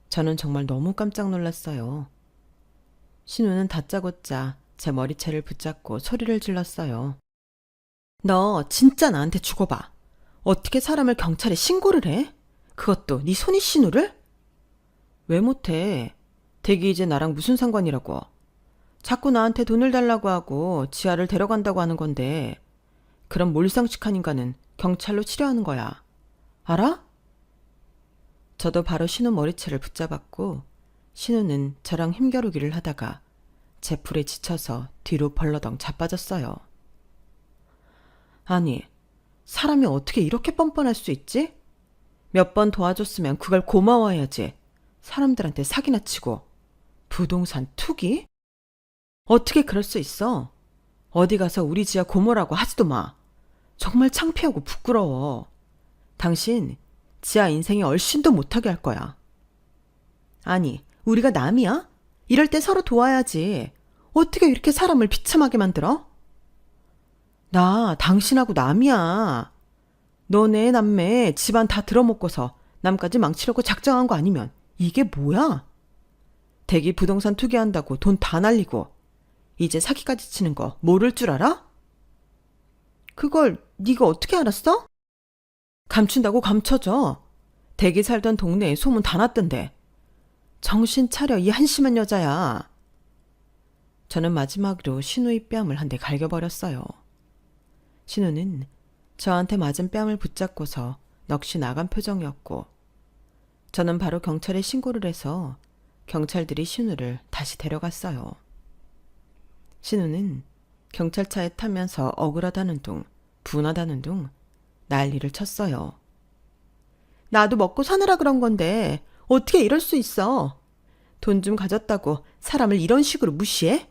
저는 정말 너무 깜짝 놀랐어요. 신우는 다짜고짜 제 머리채를 붙잡고 소리를 질렀어요. 너 진짜 나한테 죽어봐. 어떻게 사람을 경찰에 신고를 해? 그것도 네 손이 신우를? 왜 못해? 댁이 이제 나랑 무슨 상관이라고. 자꾸 나한테 돈을 달라고 하고 지아를 데려간다고 하는 건데 그런 몰상식한 인간은 경찰로 치려하는 거야. 알아? 저도 바로 신우 머리채를 붙잡았고 신우는 저랑 힘겨루기를 하다가 제 풀에 지쳐서 뒤로 벌러덩 자빠졌어요. 아니, 사람이 어떻게 이렇게 뻔뻔할 수 있지? 몇 번 도와줬으면 그걸 고마워해야지. 사람들한테 사기나 치고. 부동산 투기? 어떻게 그럴 수 있어? 어디 가서 우리 지아 고모라고 하지도 마. 정말 창피하고 부끄러워. 당신 지아 인생에 얼씬도 못하게 할 거야. 아니, 우리가 남이야? 이럴 때 서로 도와야지. 어떻게 이렇게 사람을 비참하게 만들어? 나 당신하고 남이야. 너네 남매 집안 다 들어먹고서 남까지 망치려고 작정한 거 아니면 이게 뭐야? 댁이 부동산 투기한다고 돈 다 날리고 이제 사기까지 치는 거 모를 줄 알아? 그걸 네가 어떻게 알았어? 감춘다고 감춰줘. 댁이 살던 동네에 소문 다 났던데. 정신 차려, 이 한심한 여자야. 저는 마지막으로 신우의 뺨을 한 대 갈겨버렸어요. 신우는 저한테 맞은 뺨을 붙잡고서 넋이 나간 표정이었고 저는 바로 경찰에 신고를 해서 경찰들이 신우를 다시 데려갔어요. 신우는 경찰차에 타면서 억울하다는 둥, 분하다는 둥 난리를 쳤어요. 나도 먹고 사느라 그런 건데 어떻게 이럴 수 있어? 돈 좀 가졌다고 사람을 이런 식으로 무시해?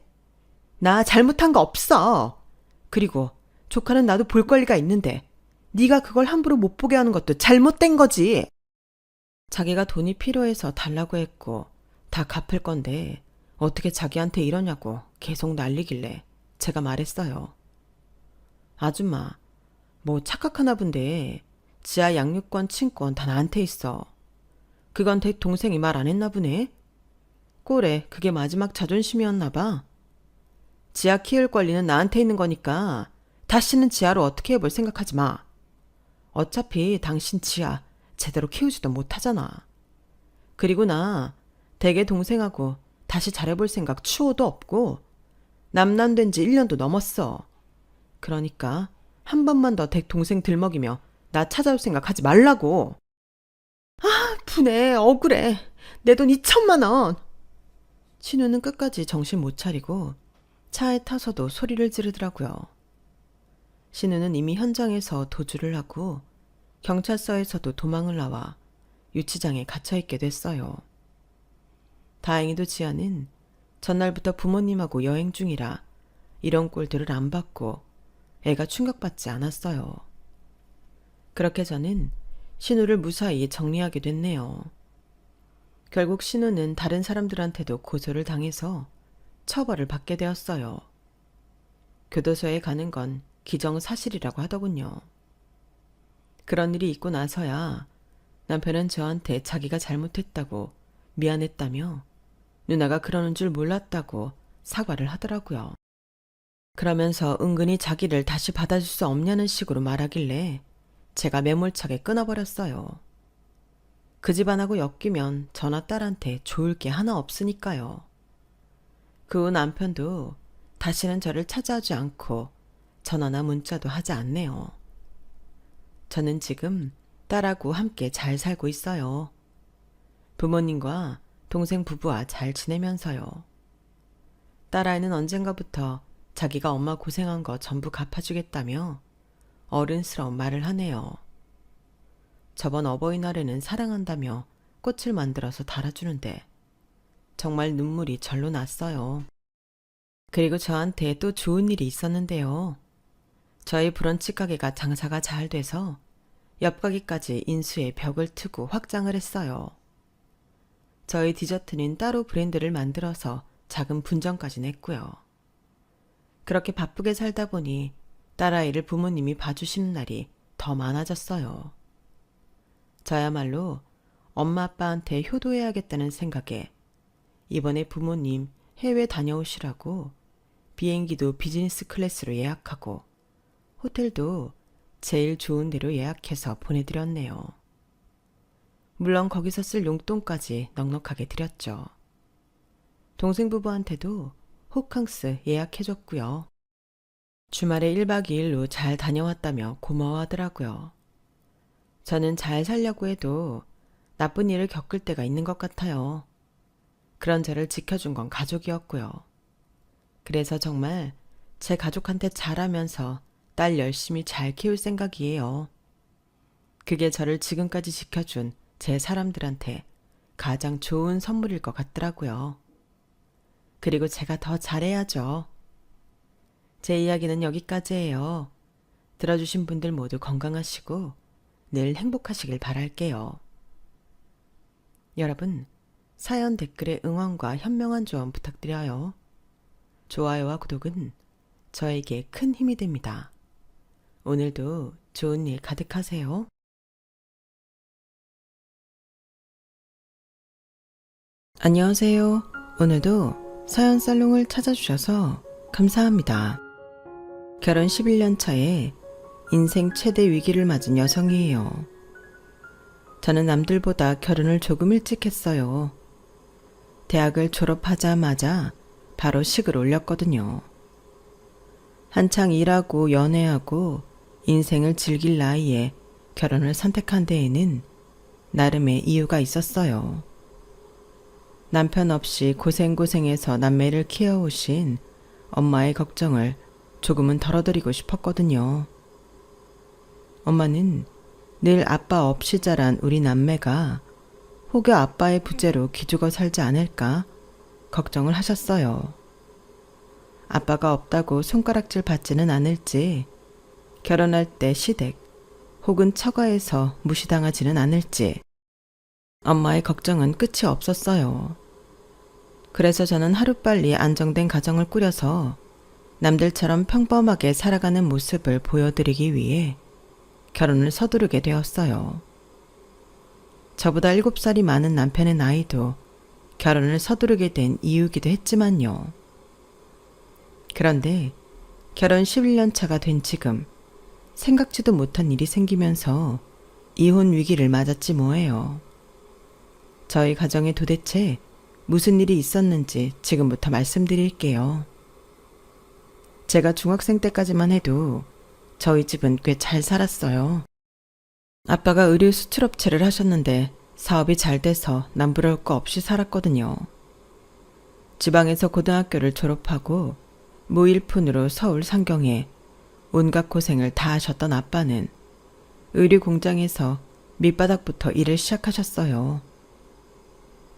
나 잘못한 거 없어. 그리고 조카는 나도 볼 권리가 있는데 네가 그걸 함부로 못 보게 하는 것도 잘못된 거지. 자기가 돈이 필요해서 달라고 했고 다 갚을 건데 어떻게 자기한테 이러냐고 계속 난리길래 제가 말했어요. 아줌마, 뭐 착각하나 본데 지하 양육권 친권 다 나한테 있어. 그건 댁 동생이 말 안 했나 보네. 꼴에 그게 마지막 자존심이었나 봐. 지하 키울 권리는 나한테 있는 거니까 다시는 지하로 어떻게 해볼 생각하지 마. 어차피 당신 지하 제대로 키우지도 못하잖아. 그리고 나 댁의 동생하고 다시 잘해볼 생각 추호도 없고 남난된 지 1년도 넘었어. 그러니까 한 번만 더 댁 동생 들먹이며 나 찾아올 생각 하지 말라고. 아, 분해, 억울해. 내 돈 2천만 원. 신우는 끝까지 정신 못 차리고 차에 타서도 소리를 지르더라고요. 신우는 이미 현장에서 도주를 하고 경찰서에서도 도망을 나와 유치장에 갇혀있게 됐어요. 다행히도 지아는 전날부터 부모님하고 여행 중이라 이런 꼴들을 안 받고 애가 충격받지 않았어요. 그렇게 저는 신우를 무사히 정리하게 됐네요. 결국 신우는 다른 사람들한테도 고소를 당해서 처벌을 받게 되었어요. 교도소에 가는 건 기정사실이라고 하더군요. 그런 일이 있고 나서야 남편은 저한테 자기가 잘못했다고 미안했다며 누나가 그러는 줄 몰랐다고 사과를 하더라고요. 그러면서 은근히 자기를 다시 받아줄 수 없냐는 식으로 말하길래 제가 매몰차게 끊어버렸어요. 그 집안하고 엮이면 저나 딸한테 좋을 게 하나 없으니까요. 그 후 남편도 다시는 저를 찾아오지 않고 전화나 문자도 하지 않네요. 저는 지금 딸하고 함께 잘 살고 있어요. 부모님과 동생 부부와 잘 지내면서요. 딸아이는 언젠가부터 자기가 엄마 고생한 거 전부 갚아주겠다며 어른스러운 말을 하네요. 저번 어버이날에는 사랑한다며 꽃을 만들어서 달아주는데 정말 눈물이 절로 났어요. 그리고 저한테 또 좋은 일이 있었는데요. 저희 브런치 가게가 장사가 잘 돼서 옆 가게까지 인수에 벽을 트고 확장을 했어요. 저희 디저트는 따로 브랜드를 만들어서 작은 분점까지 냈고요. 그렇게 바쁘게 살다 보니 딸아이를 부모님이 봐주시는 날이 더 많아졌어요. 저야말로 엄마 아빠한테 효도해야겠다는 생각에 이번에 부모님 해외 다녀오시라고 비행기도 비즈니스 클래스로 예약하고 호텔도 제일 좋은 데로 예약해서 보내드렸네요. 물론 거기서 쓸 용돈까지 넉넉하게 드렸죠. 동생 부부한테도 호캉스 예약해줬고요. 주말에 1박 2일로 잘 다녀왔다며 고마워하더라고요. 저는 잘 살려고 해도 나쁜 일을 겪을 때가 있는 것 같아요. 그런 저를 지켜준 건 가족이었고요. 그래서 정말 제 가족한테 잘하면서 딸 열심히 잘 키울 생각이에요. 그게 저를 지금까지 지켜준 제 사람들한테 가장 좋은 선물일 것 같더라고요. 그리고 제가 더 잘해야죠. 제 이야기는 여기까지예요. 들어주신 분들 모두 건강하시고 늘 행복하시길 바랄게요. 여러분, 사연 댓글에 응원과 현명한 조언 부탁드려요. 좋아요와 구독은 저에게 큰 힘이 됩니다. 오늘도 좋은 일 가득하세요. 안녕하세요. 오늘도 사연 살롱을 찾아주셔서 감사합니다. 결혼 11년 차에 인생 최대 위기를 맞은 여성이에요. 저는 남들보다 결혼을 조금 일찍 했어요. 대학을 졸업하자마자 바로 식을 올렸거든요. 한창 일하고 연애하고 인생을 즐길 나이에 결혼을 선택한 데에는 나름의 이유가 있었어요. 남편 없이 고생고생해서 남매를 키워오신 엄마의 걱정을 조금은 덜어드리고 싶었거든요. 엄마는 늘 아빠 없이 자란 우리 남매가 혹여 아빠의 부재로 기죽어 살지 않을까 걱정을 하셨어요. 아빠가 없다고 손가락질 받지는 않을지, 결혼할 때 시댁 혹은 처가에서 무시당하지는 않을지, 엄마의 걱정은 끝이 없었어요. 그래서 저는 하루빨리 안정된 가정을 꾸려서 남들처럼 평범하게 살아가는 모습을 보여드리기 위해 결혼을 서두르게 되었어요. 저보다 7살이 많은 남편의 나이도 결혼을 서두르게 된 이유이기도 했지만요. 그런데 결혼 11년 차가 된 지금 생각지도 못한 일이 생기면서 이혼 위기를 맞았지 뭐예요. 저희 가정에 도대체 무슨 일이 있었는지 지금부터 말씀드릴게요. 제가 중학생 때까지만 해도 저희 집은 꽤 잘 살았어요. 아빠가 의류 수출업체를 하셨는데 사업이 잘 돼서 남부러울 거 없이 살았거든요. 지방에서 고등학교를 졸업하고 무일푼으로 서울 상경에 온갖 고생을 다 하셨던 아빠는 의류 공장에서 밑바닥부터 일을 시작하셨어요.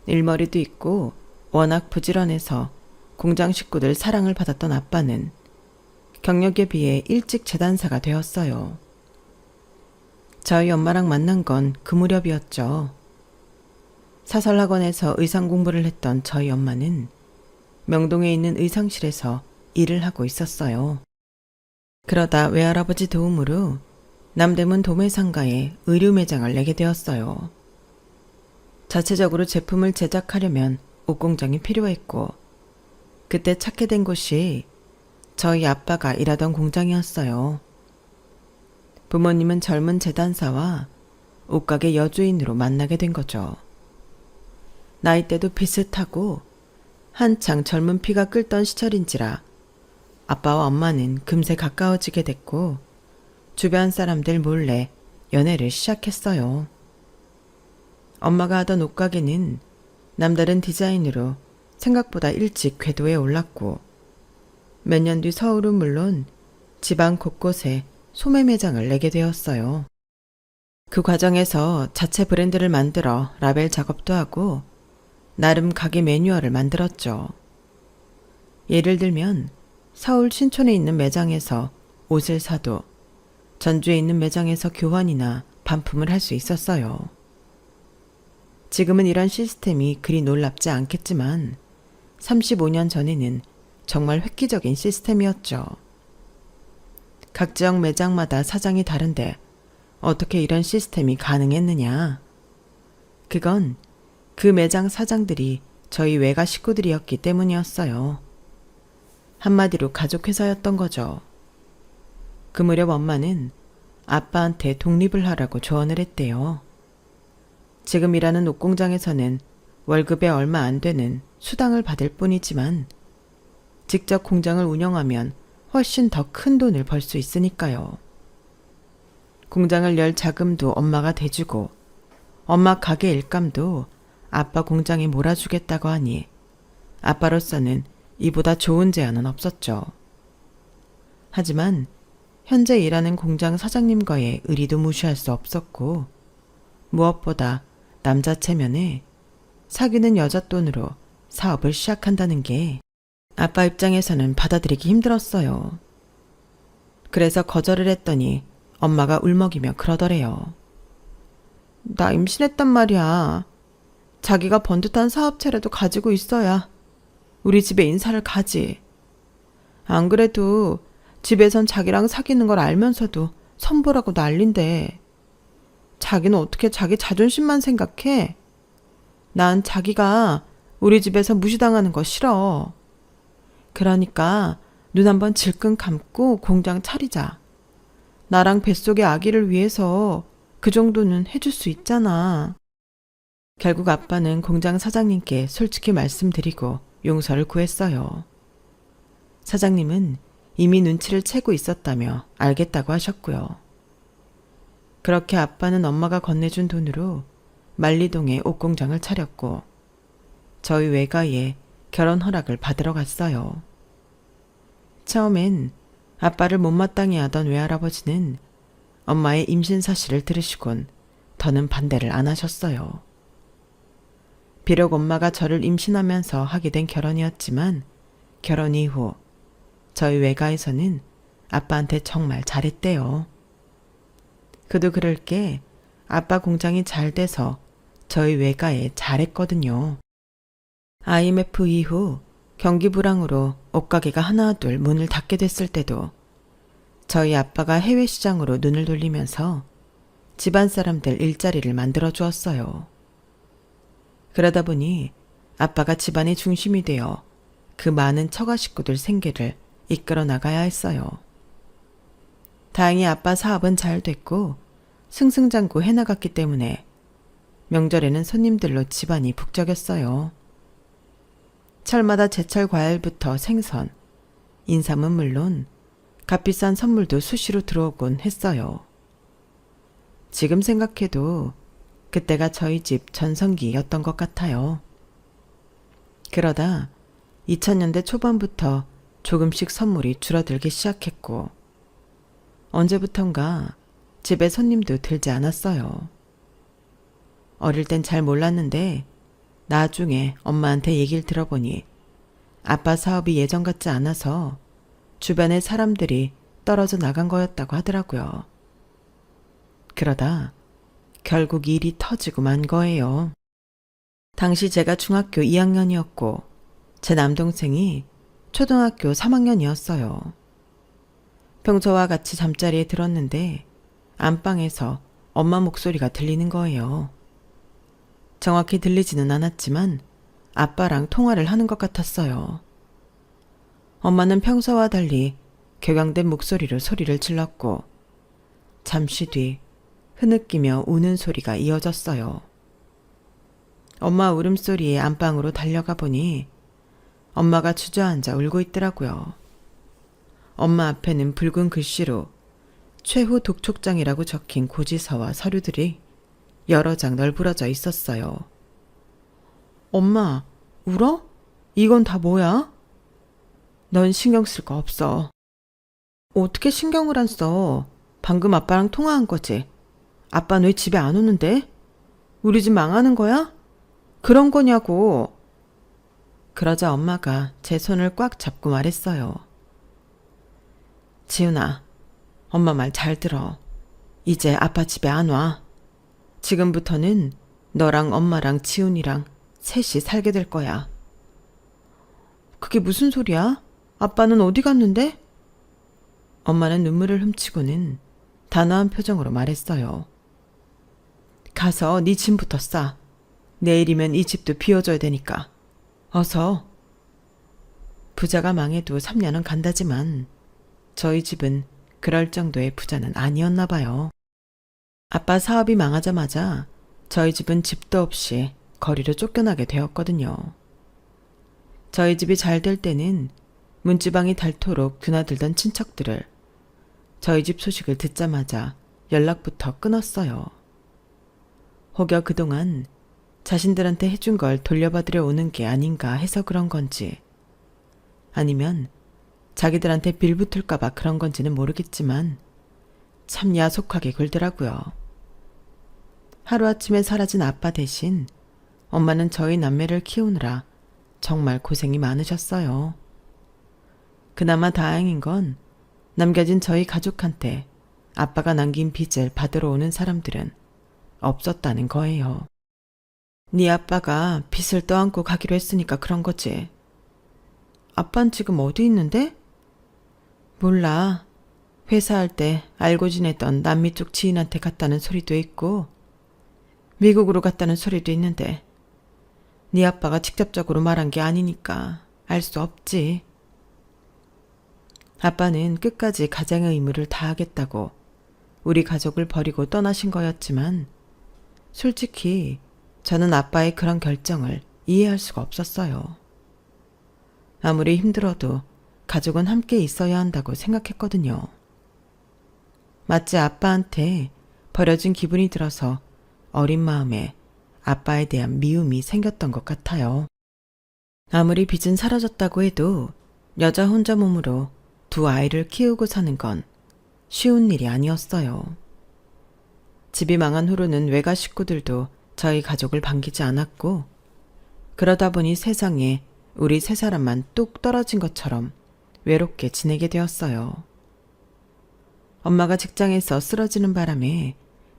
일머리도 있고 워낙 부지런해서 공장 식구들 사랑을 받았던 아빠는 경력에 비해 일찍 재단사가 되었어요. 저희 엄마랑 만난 건 그 무렵이었죠. 사설학원에서 의상 공부를 했던 저희 엄마는 명동에 있는 의상실에서 일을 하고 있었어요. 그러다 외할아버지 도움으로 남대문 도매상가에 의류 매장을 내게 되었어요. 자체적으로 제품을 제작하려면 옷공장이 필요했고 그때 찾게 된 곳이 저희 아빠가 일하던 공장이었어요. 부모님은 젊은 재단사와 옷가게 여주인으로 만나게 된 거죠. 나이대도 비슷하고 한창 젊은 피가 끓던 시절인지라 아빠와 엄마는 금세 가까워지게 됐고 주변 사람들 몰래 연애를 시작했어요. 엄마가 하던 옷가게는 남다른 디자인으로 생각보다 일찍 궤도에 올랐고 몇 년 뒤 서울은 물론 지방 곳곳에 소매 매장을 내게 되었어요. 그 과정에서 자체 브랜드를 만들어 라벨 작업도 하고 나름 가게 매뉴얼을 만들었죠. 예를 들면 서울 신촌에 있는 매장에서 옷을 사도 전주에 있는 매장에서 교환이나 반품을 할 수 있었어요. 지금은 이런 시스템이 그리 놀랍지 않겠지만 35년 전에는 정말 획기적인 시스템이었죠. 각 지역 매장마다 사장이 다른데 어떻게 이런 시스템이 가능했느냐. 그건 그 매장 사장들이 저희 외가 식구들이었기 때문이었어요. 한마디로 가족 회사였던 거죠. 그 무렵 엄마는 아빠한테 독립을 하라고 조언을 했대요. 지금 일하는 옷공장에서는 월급에 얼마 안 되는 수당을 받을 뿐이지만 직접 공장을 운영하면 훨씬 더 큰 돈을 벌 수 있으니까요. 공장을 열 자금도 엄마가 대주고 엄마 가게 일감도 아빠 공장에 몰아주겠다고 하니 아빠로서는 이보다 좋은 제안은 없었죠. 하지만 현재 일하는 공장 사장님과의 의리도 무시할 수 없었고 무엇보다 남자 체면에 사귀는 여자 돈으로 사업을 시작한다는 게 아빠 입장에서는 받아들이기 힘들었어요. 그래서 거절을 했더니 엄마가 울먹이며 그러더래요. 나 임신했단 말이야. 자기가 번듯한 사업체라도 가지고 있어야 우리 집에 인사를 가지. 안 그래도 집에선 자기랑 사귀는 걸 알면서도 선보라고 난린데 자기는 어떻게 자기 자존심만 생각해? 난 자기가 우리 집에서 무시당하는 거 싫어. 그러니까 눈 한번 질끈 감고 공장 차리자. 나랑 뱃속의 아기를 위해서 그 정도는 해줄 수 있잖아. 결국 아빠는 공장 사장님께 솔직히 말씀드리고 용서를 구했어요. 사장님은 이미 눈치를 채고 있었다며 알겠다고 하셨고요. 그렇게 아빠는 엄마가 건네준 돈으로 만리동에 옷공장을 차렸고 저희 외가에 결혼 허락을 받으러 갔어요. 처음엔 아빠를 못마땅해 하던 외할아버지는 엄마의 임신 사실을 들으시곤 더는 반대를 안 하셨어요. 비록 엄마가 저를 임신하면서 하게 된 결혼이었지만 결혼 이후 저희 외가에서는 아빠한테 정말 잘했대요. 그도 그럴 게 아빠 공장이 잘 돼서 저희 외가에 잘했거든요. IMF 이후 경기 불황으로 옷가게가 하나둘 문을 닫게 됐을 때도 저희 아빠가 해외 시장으로 눈을 돌리면서 집안 사람들 일자리를 만들어 주었어요. 그러다 보니 아빠가 집안의 중심이 되어 그 많은 처가 식구들 생계를 이끌어 나가야 했어요. 다행히 아빠 사업은 잘 됐고 승승장구 해나갔기 때문에 명절에는 손님들로 집안이 북적였어요. 철마다 제철 과일부터 생선, 인삼은 물론 값비싼 선물도 수시로 들어오곤 했어요. 지금 생각해도 그때가 저희 집 전성기였던 것 같아요. 그러다 2000년대 초반부터 조금씩 선물이 줄어들기 시작했고 언제부턴가 집에 손님도 들지 않았어요. 어릴 땐 잘 몰랐는데 나중에 엄마한테 얘기를 들어보니 아빠 사업이 예전 같지 않아서 주변의 사람들이 떨어져 나간 거였다고 하더라고요. 그러다 결국 일이 터지고 만 거예요. 당시 제가 중학교 2학년이었고 제 남동생이 초등학교 3학년이었어요. 평소와 같이 잠자리에 들었는데 안방에서 엄마 목소리가 들리는 거예요. 정확히 들리지는 않았지만 아빠랑 통화를 하는 것 같았어요. 엄마는 평소와 달리 격양된 목소리로 소리를 질렀고 잠시 뒤 흐느끼며 우는 소리가 이어졌어요. 엄마 울음소리에 안방으로 달려가 보니 엄마가 주저앉아 울고 있더라고요. 엄마 앞에는 붉은 글씨로 최후 독촉장이라고 적힌 고지서와 서류들이 여러 장 널브러져 있었어요. 엄마, 울어? 이건 다 뭐야? 넌 신경 쓸 거 없어. 어떻게 신경을 안 써? 방금 아빠랑 통화한 거지. 아빠는 왜 집에 안 오는데? 우리 집 망하는 거야? 그런 거냐고. 그러자 엄마가 제 손을 꽉 잡고 말했어요. 지훈아, 엄마 말 잘 들어. 이제 아빠 집에 안 와. 지금부터는 너랑 엄마랑 지훈이랑 셋이 살게 될 거야. 그게 무슨 소리야? 아빠는 어디 갔는데? 엄마는 눈물을 훔치고는 단호한 표정으로 말했어요. 가서 네 짐부터 싸. 내일이면 이 집도 비워줘야 되니까. 어서. 부자가 망해도 3년은 간다지만 저희 집은 그럴 정도의 부자는 아니었나 봐요. 아빠 사업이 망하자마자 저희 집은 집도 없이 거리로 쫓겨나게 되었거든요. 저희 집이 잘 될 때는 문지방이 닳도록 드나들던 친척들을 저희 집 소식을 듣자마자 연락부터 끊었어요. 혹여 그동안 자신들한테 해준 걸 돌려받으려 오는 게 아닌가 해서 그런 건지, 아니면 자기들한테 빌붙을까봐 그런 건지는 모르겠지만 참 야속하게 굴더라고요. 하루아침에 사라진 아빠 대신 엄마는 저희 남매를 키우느라 정말 고생이 많으셨어요. 그나마 다행인 건 남겨진 저희 가족한테 아빠가 남긴 빚을 받으러 오는 사람들은 없었다는 거예요. 네 아빠가 빚을 떠안고 가기로 했으니까 그런 거지. 아빠는 지금 어디 있는데? 몰라. 회사할 때 알고 지냈던 남미 쪽 지인한테 갔다는 소리도 있고 미국으로 갔다는 소리도 있는데 네 아빠가 직접적으로 말한 게 아니니까 알 수 없지. 아빠는 끝까지 가장의 의무를 다하겠다고 우리 가족을 버리고 떠나신 거였지만 솔직히 저는 아빠의 그런 결정을 이해할 수가 없었어요. 아무리 힘들어도 가족은 함께 있어야 한다고 생각했거든요. 마치 아빠한테 버려진 기분이 들어서 어린 마음에 아빠에 대한 미움이 생겼던 것 같아요. 아무리 빚은 사라졌다고 해도 여자 혼자 몸으로 두 아이를 키우고 사는 건 쉬운 일이 아니었어요. 집이 망한 후로는 외가 식구들도 저희 가족을 반기지 않았고, 그러다 보니 세상에 우리 세 사람만 뚝 떨어진 것처럼 외롭게 지내게 되었어요. 엄마가 직장에서 쓰러지는 바람에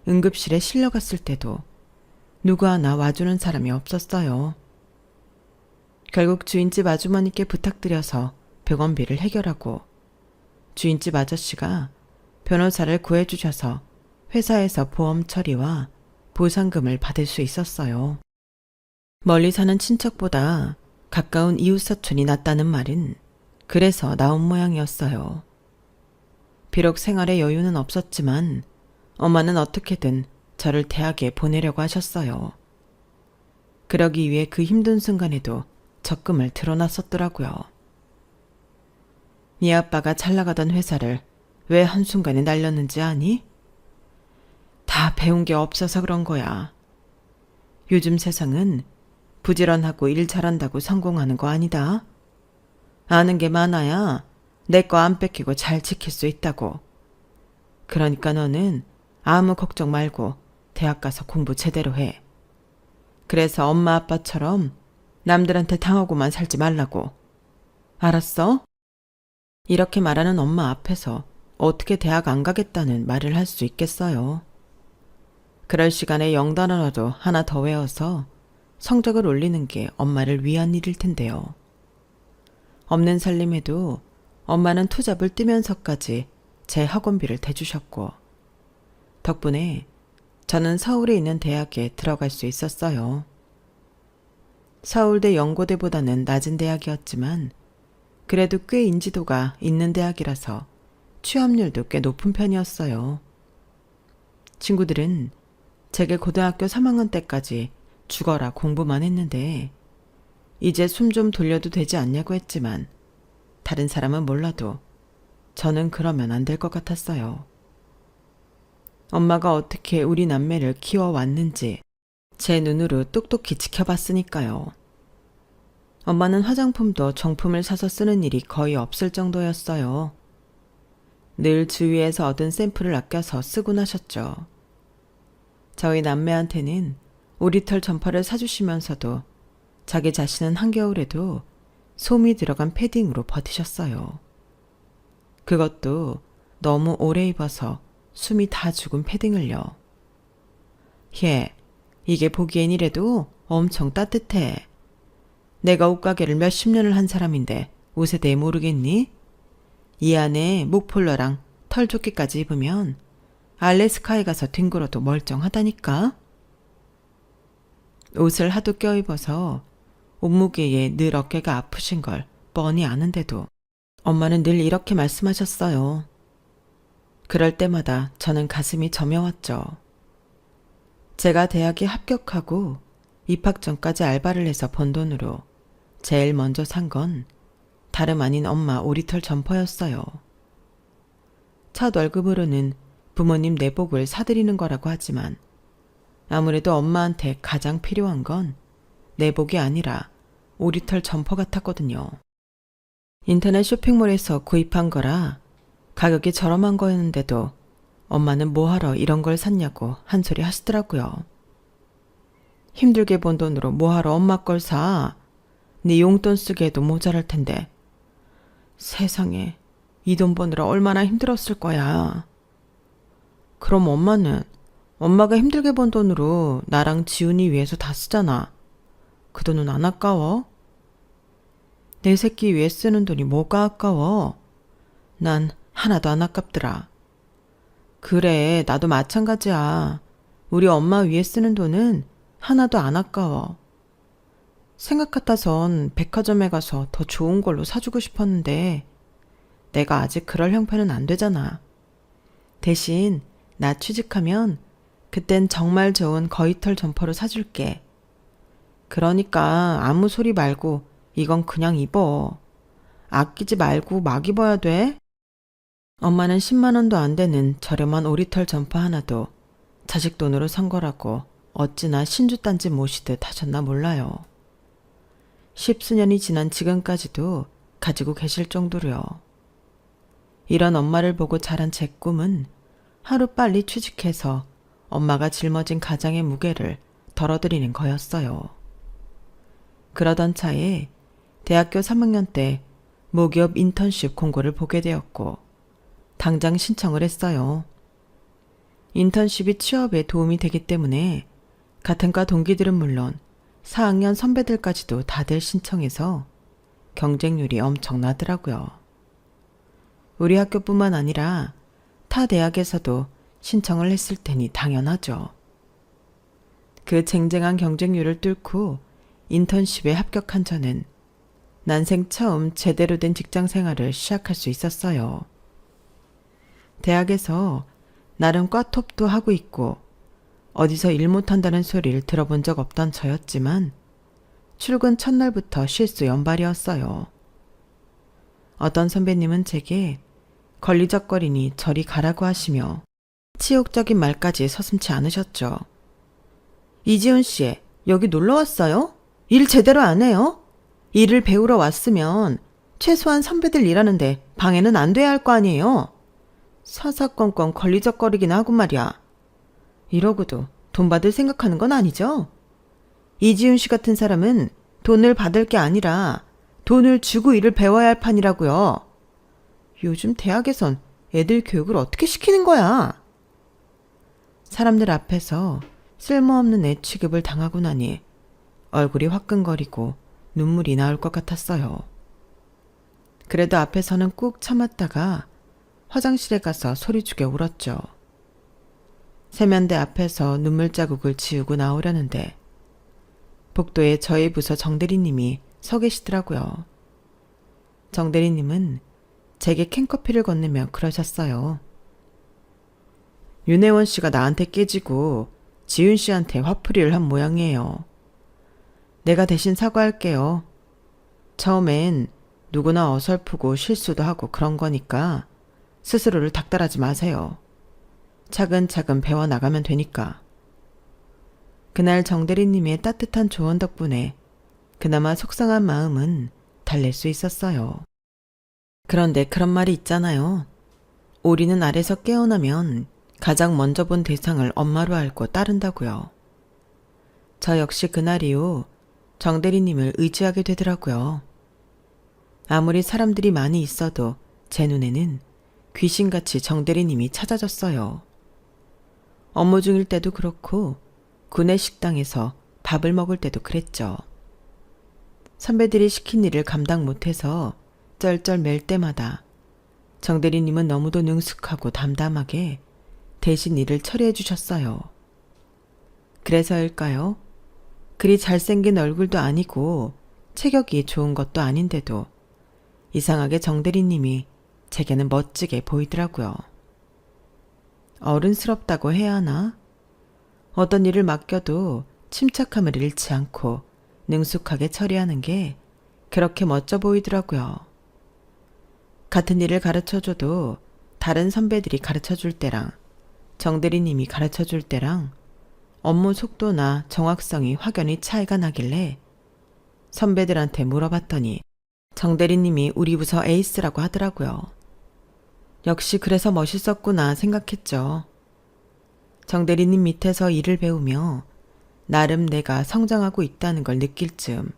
응급실에 실려갔을 때도 누구 하나 와주는 사람이 없었어요. 결국 주인집 아주머니께 부탁드려서 병원비를 해결하고 주인집 아저씨가 변호사를 구해주셔서 회사에서 보험 처리와 보상금을 받을 수 있었어요. 멀리 사는 친척보다 가까운 이웃사촌이 낫다는 말은 그래서 나온 모양이었어요. 비록 생활에 여유는 없었지만 엄마는 어떻게든 저를 대학에 보내려고 하셨어요. 그러기 위해 그 힘든 순간에도 적금을 들어놨었더라고요. 네 아빠가 잘 나가던 회사를 왜 한순간에 날렸는지 아니? 다 배운 게 없어서 그런 거야. 요즘 세상은 부지런하고 일 잘한다고 성공하는 거 아니다. 아는 게 많아야 내 거 안 뺏기고 잘 지킬 수 있다고. 그러니까 너는 아무 걱정 말고 대학 가서 공부 제대로 해. 그래서 엄마 아빠처럼 남들한테 당하고만 살지 말라고. 알았어? 이렇게 말하는 엄마 앞에서 어떻게 대학 안 가겠다는 말을 할 수 있겠어요. 그럴 시간에 영단어라도 하나 더 외워서 성적을 올리는 게 엄마를 위한 일일 텐데요. 없는 살림에도 엄마는 투잡을 뛰면서까지 제 학원비를 대주셨고, 덕분에 저는 서울에 있는 대학에 들어갈 수 있었어요. 서울대 연고대보다는 낮은 대학이었지만 그래도 꽤 인지도가 있는 대학이라서 취업률도 꽤 높은 편이었어요. 친구들은 제게 고등학교 3학년 때까지 죽어라 공부만 했는데 이제 숨 좀 돌려도 되지 않냐고 했지만 다른 사람은 몰라도 저는 그러면 안 될 것 같았어요. 엄마가 어떻게 우리 남매를 키워왔는지 제 눈으로 똑똑히 지켜봤으니까요. 엄마는 화장품도 정품을 사서 쓰는 일이 거의 없을 정도였어요. 늘 주위에서 얻은 샘플을 아껴서 쓰곤 하셨죠. 저희 남매한테는 오리털 점퍼를 사주시면서도 자기 자신은 한겨울에도 솜이 들어간 패딩으로 버티셨어요. 그것도 너무 오래 입어서 숨이 다 죽은 패딩을요. 예, 이게 보기엔 이래도 엄청 따뜻해. 내가 옷가게를 몇십 년을 한 사람인데 옷에 대해 모르겠니? 이 안에 목폴러랑 털조끼까지 입으면 알래스카에 가서 뒹굴어도 멀쩡하다니까. 옷을 하도 껴입어서 옷무게에 늘 어깨가 아프신 걸 뻔히 아는데도 엄마는 늘 이렇게 말씀하셨어요. 그럴 때마다 저는 가슴이 저며왔죠. 제가 대학에 합격하고 입학 전까지 알바를 해서 번 돈으로 제일 먼저 산 건 다름 아닌 엄마 오리털 점퍼였어요. 첫 월급으로는 부모님 내복을 사드리는 거라고 하지만 아무래도 엄마한테 가장 필요한 건 내복이 아니라 오리털 점퍼 같았거든요. 인터넷 쇼핑몰에서 구입한 거라 가격이 저렴한 거였는데도 엄마는 뭐하러 이런 걸 샀냐고 한 소리 하시더라고요. 힘들게 번 돈으로 뭐하러 엄마 걸 사? 네 용돈 쓰기에도 모자랄 텐데. 세상에, 이 돈 버느라 얼마나 힘들었을 거야. 그럼 엄마는 엄마가 힘들게 번 돈으로 나랑 지훈이 위해서 다 쓰잖아. 그 돈은 안 아까워? 내 새끼 위해 쓰는 돈이 뭐가 아까워? 난 하나도 안 아깝더라. 그래, 나도 마찬가지야. 우리 엄마 위해 쓰는 돈은 하나도 안 아까워. 생각 같아선 백화점에 가서 더 좋은 걸로 사주고 싶었는데 내가 아직 그럴 형편은 안 되잖아. 대신 나 취직하면 그땐 정말 좋은 거위털 점퍼로 사줄게. 그러니까 아무 소리 말고 이건 그냥 입어. 아끼지 말고 막 입어야 돼. 엄마는 10만 원도 안 되는 저렴한 오리털 점퍼 하나도 자식 돈으로 산 거라고 어찌나 신주딴지 모시듯 하셨나 몰라요. 10수년이 지난 지금까지도 가지고 계실 정도로요. 이런 엄마를 보고 자란 제 꿈은 하루빨리 취직해서 엄마가 짊어진 가장의 무게를 덜어드리는 거였어요. 그러던 차에 대학교 3학년 때 모기업 인턴십 공고를 보게 되었고 당장 신청을 했어요. 인턴십이 취업에 도움이 되기 때문에 같은 과 동기들은 물론 4학년 선배들까지도 다들 신청해서 경쟁률이 엄청나더라고요. 우리 학교뿐만 아니라 타 대학에서도 신청을 했을 테니 당연하죠. 그 쟁쟁한 경쟁률을 뚫고 인턴십에 합격한 저는 난생 처음 제대로 된 직장 생활을 시작할 수 있었어요. 대학에서 나름 과톱도 하고 있고 어디서 일 못한다는 소리를 들어본 적 없던 저였지만 출근 첫날부터 실수 연발이었어요. 어떤 선배님은 제게 걸리적거리니 저리 가라고 하시며 치욕적인 말까지 서슴지 않으셨죠. 이지훈 씨, 여기 놀러 왔어요? 일 제대로 안 해요? 일을 배우러 왔으면 최소한 선배들 일하는데 방해는 안 돼야 할 거 아니에요? 사사건건 걸리적거리긴 하고 말이야. 이러고도 돈 받을 생각하는 건 아니죠? 이지훈 씨 같은 사람은 돈을 받을 게 아니라 돈을 주고 일을 배워야 할 판이라고요. 요즘 대학에선 애들 교육을 어떻게 시키는 거야? 사람들 앞에서 쓸모없는 애 취급을 당하고 나니 얼굴이 화끈거리고 눈물이 나올 것 같았어요. 그래도 앞에서는 꾹 참았다가 화장실에 가서 소리죽여 울었죠. 세면대 앞에서 눈물 자국을 지우고 나오려는데 복도에 저희 부서 정대리님이 서 계시더라고요. 정대리님은 제게 캔커피를 건네며 그러셨어요. 윤혜원 씨가 나한테 깨지고 지윤 씨한테 화풀이를 한 모양이에요. 내가 대신 사과할게요. 처음엔 누구나 어설프고 실수도 하고 그런 거니까 스스로를 닥달하지 마세요. 차근차근 배워나가면 되니까. 그날 정대리님의 따뜻한 조언 덕분에 그나마 속상한 마음은 달랠 수 있었어요. 그런데 그런 말이 있잖아요. 오리는 알에서 깨어나면 가장 먼저 본 대상을 엄마로 알고 따른다고요. 저 역시 그날 이후 정대리님을 의지하게 되더라고요. 아무리 사람들이 많이 있어도 제 눈에는 귀신같이 정대리님이 찾아졌어요. 업무 중일 때도 그렇고 구내 식당에서 밥을 먹을 때도 그랬죠. 선배들이 시킨 일을 감당 못해서 쩔쩔 맬 때마다 정대리님은 너무도 능숙하고 담담하게 대신 일을 처리해 주셨어요. 그래서일까요? 그리 잘생긴 얼굴도 아니고 체격이 좋은 것도 아닌데도 이상하게 정대리님이 제게는 멋지게 보이더라고요. 어른스럽다고 해야 하나? 어떤 일을 맡겨도 침착함을 잃지 않고 능숙하게 처리하는 게 그렇게 멋져 보이더라고요. 같은 일을 가르쳐줘도 다른 선배들이 가르쳐줄 때랑 정대리님이 가르쳐줄 때랑 업무 속도나 정확성이 확연히 차이가 나길래 선배들한테 물어봤더니 정대리님이 우리 부서 에이스라고 하더라고요. 역시 그래서 멋있었구나 생각했죠. 정대리님 밑에서 일을 배우며 나름 내가 성장하고 있다는 걸 느낄 즈음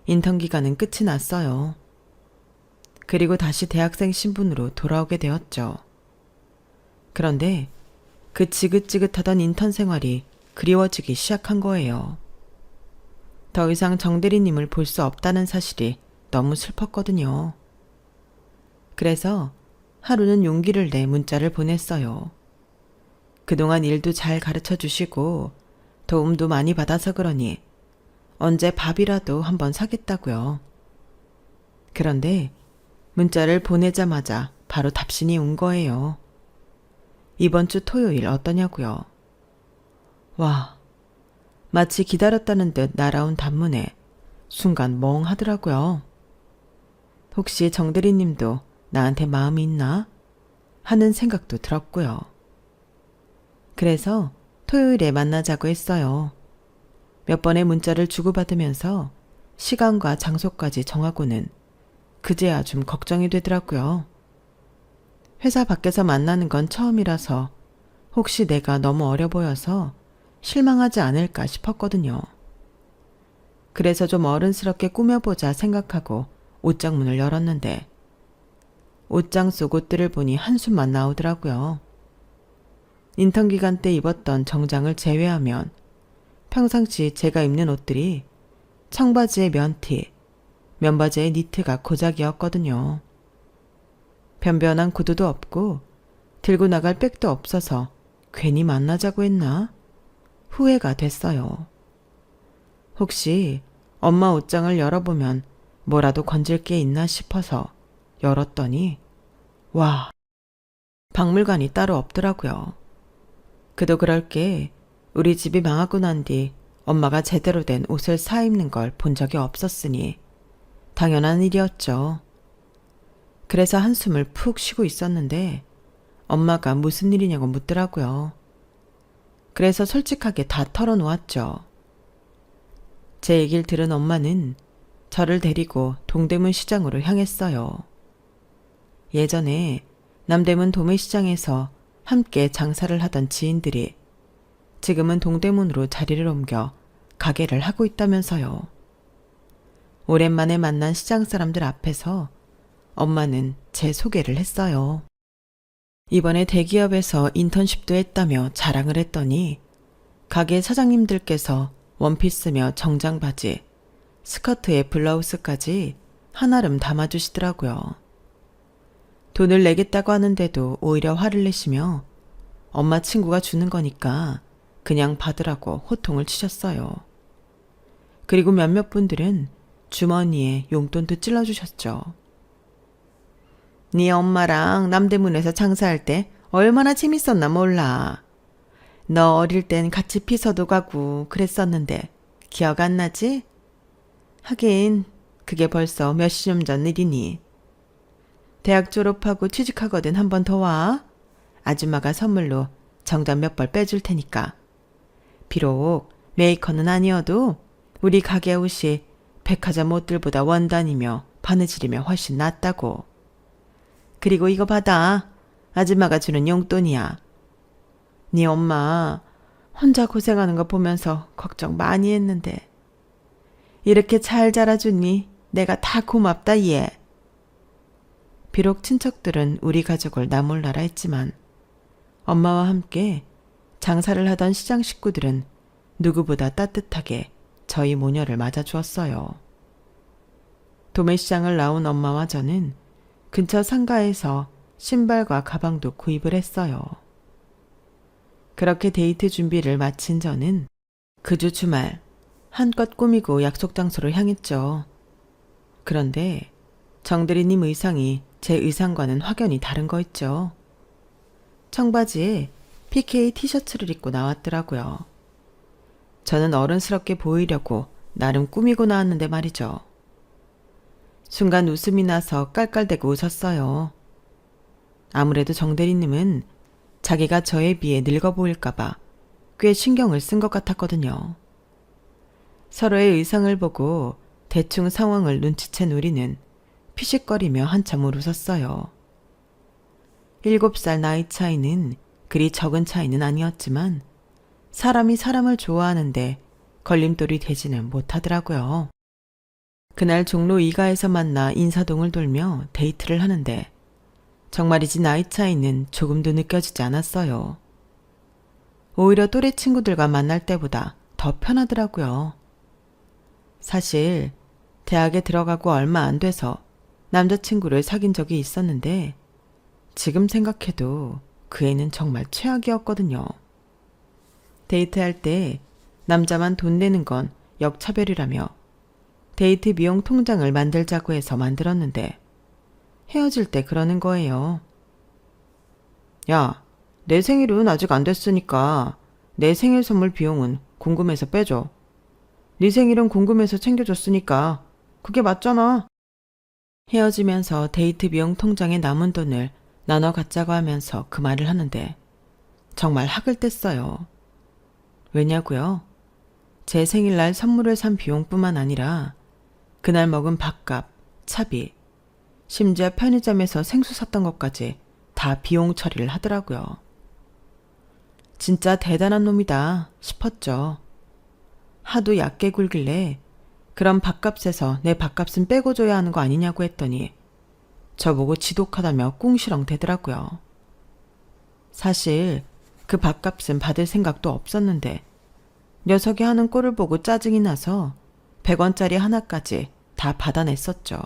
인턴 기간은 끝이 났어요. 그리고 다시 대학생 신분으로 돌아오게 되었죠. 그런데 그 지긋지긋하던 인턴 생활이 그리워지기 시작한 거예요. 더 이상 정대리님을 볼 수 없다는 사실이 너무 슬펐거든요. 그래서 하루는 용기를 내 문자를 보냈어요. 그동안 일도 잘 가르쳐 주시고 도움도 많이 받아서 그러니 언제 밥이라도 한번 사겠다고요. 그런데 문자를 보내자마자 바로 답신이 온 거예요. 이번 주 토요일 어떠냐고요. 와, 마치 기다렸다는 듯 날아온 단문에 순간 멍하더라고요. 혹시 정대리님도 나한테 마음이 있나? 하는 생각도 들었고요. 그래서 토요일에 만나자고 했어요. 몇 번의 문자를 주고받으면서 시간과 장소까지 정하고는 그제야 좀 걱정이 되더라고요. 회사 밖에서 만나는 건 처음이라서 혹시 내가 너무 어려 보여서 실망하지 않을까 싶었거든요. 그래서 좀 어른스럽게 꾸며보자 생각하고 옷장 문을 열었는데 옷장 속 옷들을 보니 한숨만 나오더라고요. 인턴 기간 때 입었던 정장을 제외하면 평상시 제가 입는 옷들이 청바지에 면티, 면바지에 니트가 고작이었거든요. 변변한 구두도 없고 들고 나갈 백도 없어서 괜히 만나자고 했나? 후회가 됐어요. 혹시 엄마 옷장을 열어보면 뭐라도 건질 게 있나 싶어서 열었더니 와, 박물관이 따로 없더라고요. 그도 그럴 게 우리 집이 망하고 난 뒤 엄마가 제대로 된 옷을 사 입는 걸 본 적이 없었으니 당연한 일이었죠. 그래서 한숨을 푹 쉬고 있었는데 엄마가 무슨 일이냐고 묻더라고요. 그래서 솔직하게 다 털어놓았죠. 제 얘기를 들은 엄마는 저를 데리고 동대문 시장으로 향했어요. 예전에 남대문 도매시장에서 함께 장사를 하던 지인들이 지금은 동대문으로 자리를 옮겨 가게를 하고 있다면서요. 오랜만에 만난 시장 사람들 앞에서 엄마는 제 소개를 했어요. 이번에 대기업에서 인턴십도 했다며 자랑을 했더니 가게 사장님들께서 원피스며 정장 바지, 스커트에 블라우스까지 한아름 담아주시더라고요. 돈을 내겠다고 하는데도 오히려 화를 내시며 엄마 친구가 주는 거니까 그냥 받으라고 호통을 치셨어요. 그리고 몇몇 분들은 주머니에 용돈도 찔러주셨죠. 네 엄마랑 남대문에서 장사할 때 얼마나 재밌었나 몰라. 너 어릴 땐 같이 피서도 가고 그랬었는데 기억 안 나지? 하긴 그게 벌써 몇십 년 전 일이니. 대학 졸업하고 취직하거든 한 번 더 와. 아줌마가 선물로 정장 몇 벌 빼줄 테니까. 비록 메이커는 아니어도 우리 가게 옷이 백화점 옷들보다 원단이며 바느질이며 훨씬 낫다고. 그리고 이거 받아. 아줌마가 주는 용돈이야. 네 엄마 혼자 고생하는 거 보면서 걱정 많이 했는데 이렇게 잘 자라주니 내가 다 고맙다 얘. 비록 친척들은 우리 가족을 나 몰라라 했지만 엄마와 함께 장사를 하던 시장 식구들은 누구보다 따뜻하게 저희 모녀를 맞아주었어요. 도매시장을 나온 엄마와 저는 근처 상가에서 신발과 가방도 구입을 했어요. 그렇게 데이트 준비를 마친 저는 그 주 주말 한껏 꾸미고 약속 장소로 향했죠. 그런데 정대리님 의상이 제 의상과는 확연히 다른 거 있죠. 청바지에 PK 티셔츠를 입고 나왔더라고요. 저는 어른스럽게 보이려고 나름 꾸미고 나왔는데 말이죠. 순간 웃음이 나서 깔깔대고 웃었어요. 아무래도 정대리님은 자기가 저에 비해 늙어 보일까봐 꽤 신경을 쓴 것 같았거든요. 서로의 의상을 보고 대충 상황을 눈치챈 우리는 피식거리며 한참을 웃었어요. 7살 나이 차이는 그리 적은 차이는 아니었지만 사람이 사람을 좋아하는데 걸림돌이 되지는 못하더라고요. 그날 종로 2가에서 만나 인사동을 돌며 데이트를 하는데 정말이지 나이 차이는 조금도 느껴지지 않았어요. 오히려 또래 친구들과 만날 때보다 더 편하더라고요. 사실 대학에 들어가고 얼마 안 돼서 남자친구를 사귄 적이 있었는데 지금 생각해도 그 애는 정말 최악이었거든요. 데이트할 때 남자만 돈 내는 건 역차별이라며 데이트 비용 통장을 만들자고 해서 만들었는데 헤어질 때 그러는 거예요. 야, 내 생일은 아직 안 됐으니까 내 생일 선물 비용은 궁금해서 빼줘. 네 생일은 궁금해서 챙겨줬으니까 그게 맞잖아. 헤어지면서 데이트 비용 통장에 남은 돈을 나눠 갖자고 하면서 그 말을 하는데 정말 학을 뗐어요. 왜냐고요? 제 생일날 선물을 산 비용뿐만 아니라 그날 먹은 밥값, 차비, 심지어 편의점에서 생수 샀던 것까지 다 비용 처리를 하더라고요. 진짜 대단한 놈이다 싶었죠. 하도 얕게 굴길래 그럼 밥값에서 내 밥값은 빼고 줘야 하는 거 아니냐고 했더니 저보고 지독하다며 꿍시렁 대더라고요. 사실 그 밥값은 받을 생각도 없었는데 녀석이 하는 꼴을 보고 짜증이 나서 100원짜리 하나까지 다 받아냈었죠.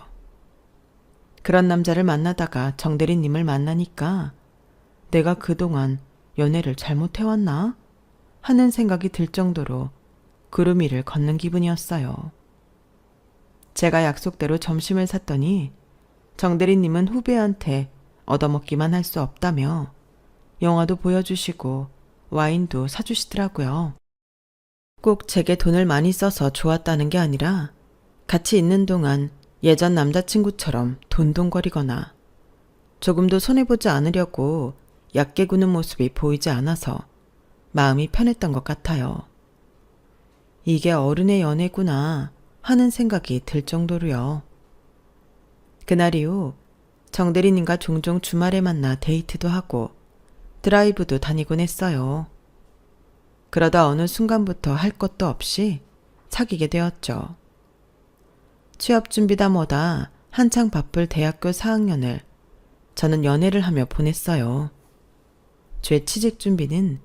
그런 남자를 만나다가 정대리님을 만나니까 내가 그동안 연애를 잘못해왔나? 하는 생각이 들 정도로 구름 위를 걷는 기분이었어요. 제가 약속대로 점심을 샀더니 정대리님은 후배한테 얻어먹기만 할 수 없다며 영화도 보여주시고 와인도 사주시더라고요. 꼭 제게 돈을 많이 써서 좋았다는 게 아니라 같이 있는 동안 예전 남자친구처럼 돈돈거리거나 조금도 손해보지 않으려고 얕게 구는 모습이 보이지 않아서 마음이 편했던 것 같아요. 이게 어른의 연애구나 하는 생각이 들 정도로요. 그날 이후 정대리님과 종종 주말에 만나 데이트도 하고 드라이브도 다니곤 했어요. 그러다 어느 순간부터 할 것도 없이 사귀게 되었죠. 취업 준비다 뭐다 한창 바쁠 대학교 4학년을 저는 연애를 하며 보냈어요. 제 취직 준비는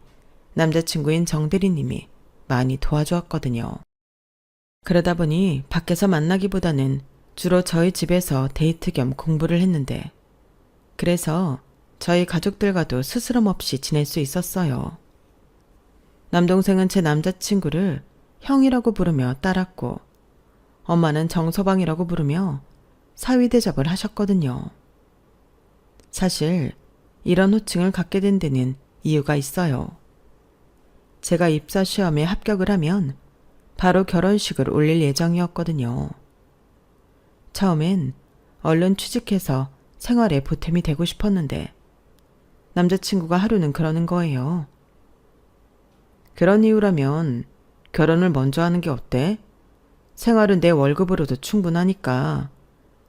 남자친구인 정대리님이 많이 도와주었거든요. 그러다 보니 밖에서 만나기보다는 주로 저희 집에서 데이트 겸 공부를 했는데 그래서 저희 가족들과도 스스럼 없이 지낼 수 있었어요. 남동생은 제 남자친구를 형이라고 부르며 따랐고 엄마는 정서방이라고 부르며 사위 대접을 하셨거든요. 사실 이런 호칭을 갖게 된 데는 이유가 있어요. 제가 입사 시험에 합격을 하면 바로 결혼식을 올릴 예정이었거든요. 처음엔 얼른 취직해서 생활에 보탬이 되고 싶었는데 남자친구가 하루는 그러는 거예요. 그런 이유라면 결혼을 먼저 하는 게 어때? 생활은 내 월급으로도 충분하니까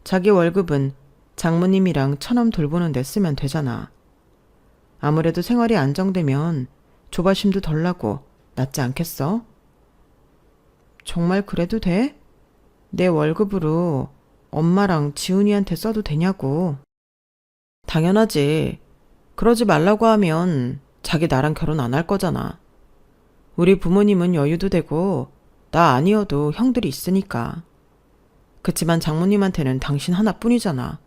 자기 월급은 장모님이랑 처남 돌보는 데 쓰면 되잖아. 아무래도 생활이 안정되면 조바심도 덜 나고 낫지 않겠어? 정말 그래도 돼? 내 월급으로 엄마랑 지훈이한테 써도 되냐고. 당연하지. 그러지 말라고 하면 자기 나랑 결혼 안 할 거잖아. 우리 부모님은 여유도 되고 나 아니어도 형들이 있으니까. 그치만 장모님한테는 당신 하나뿐이잖아.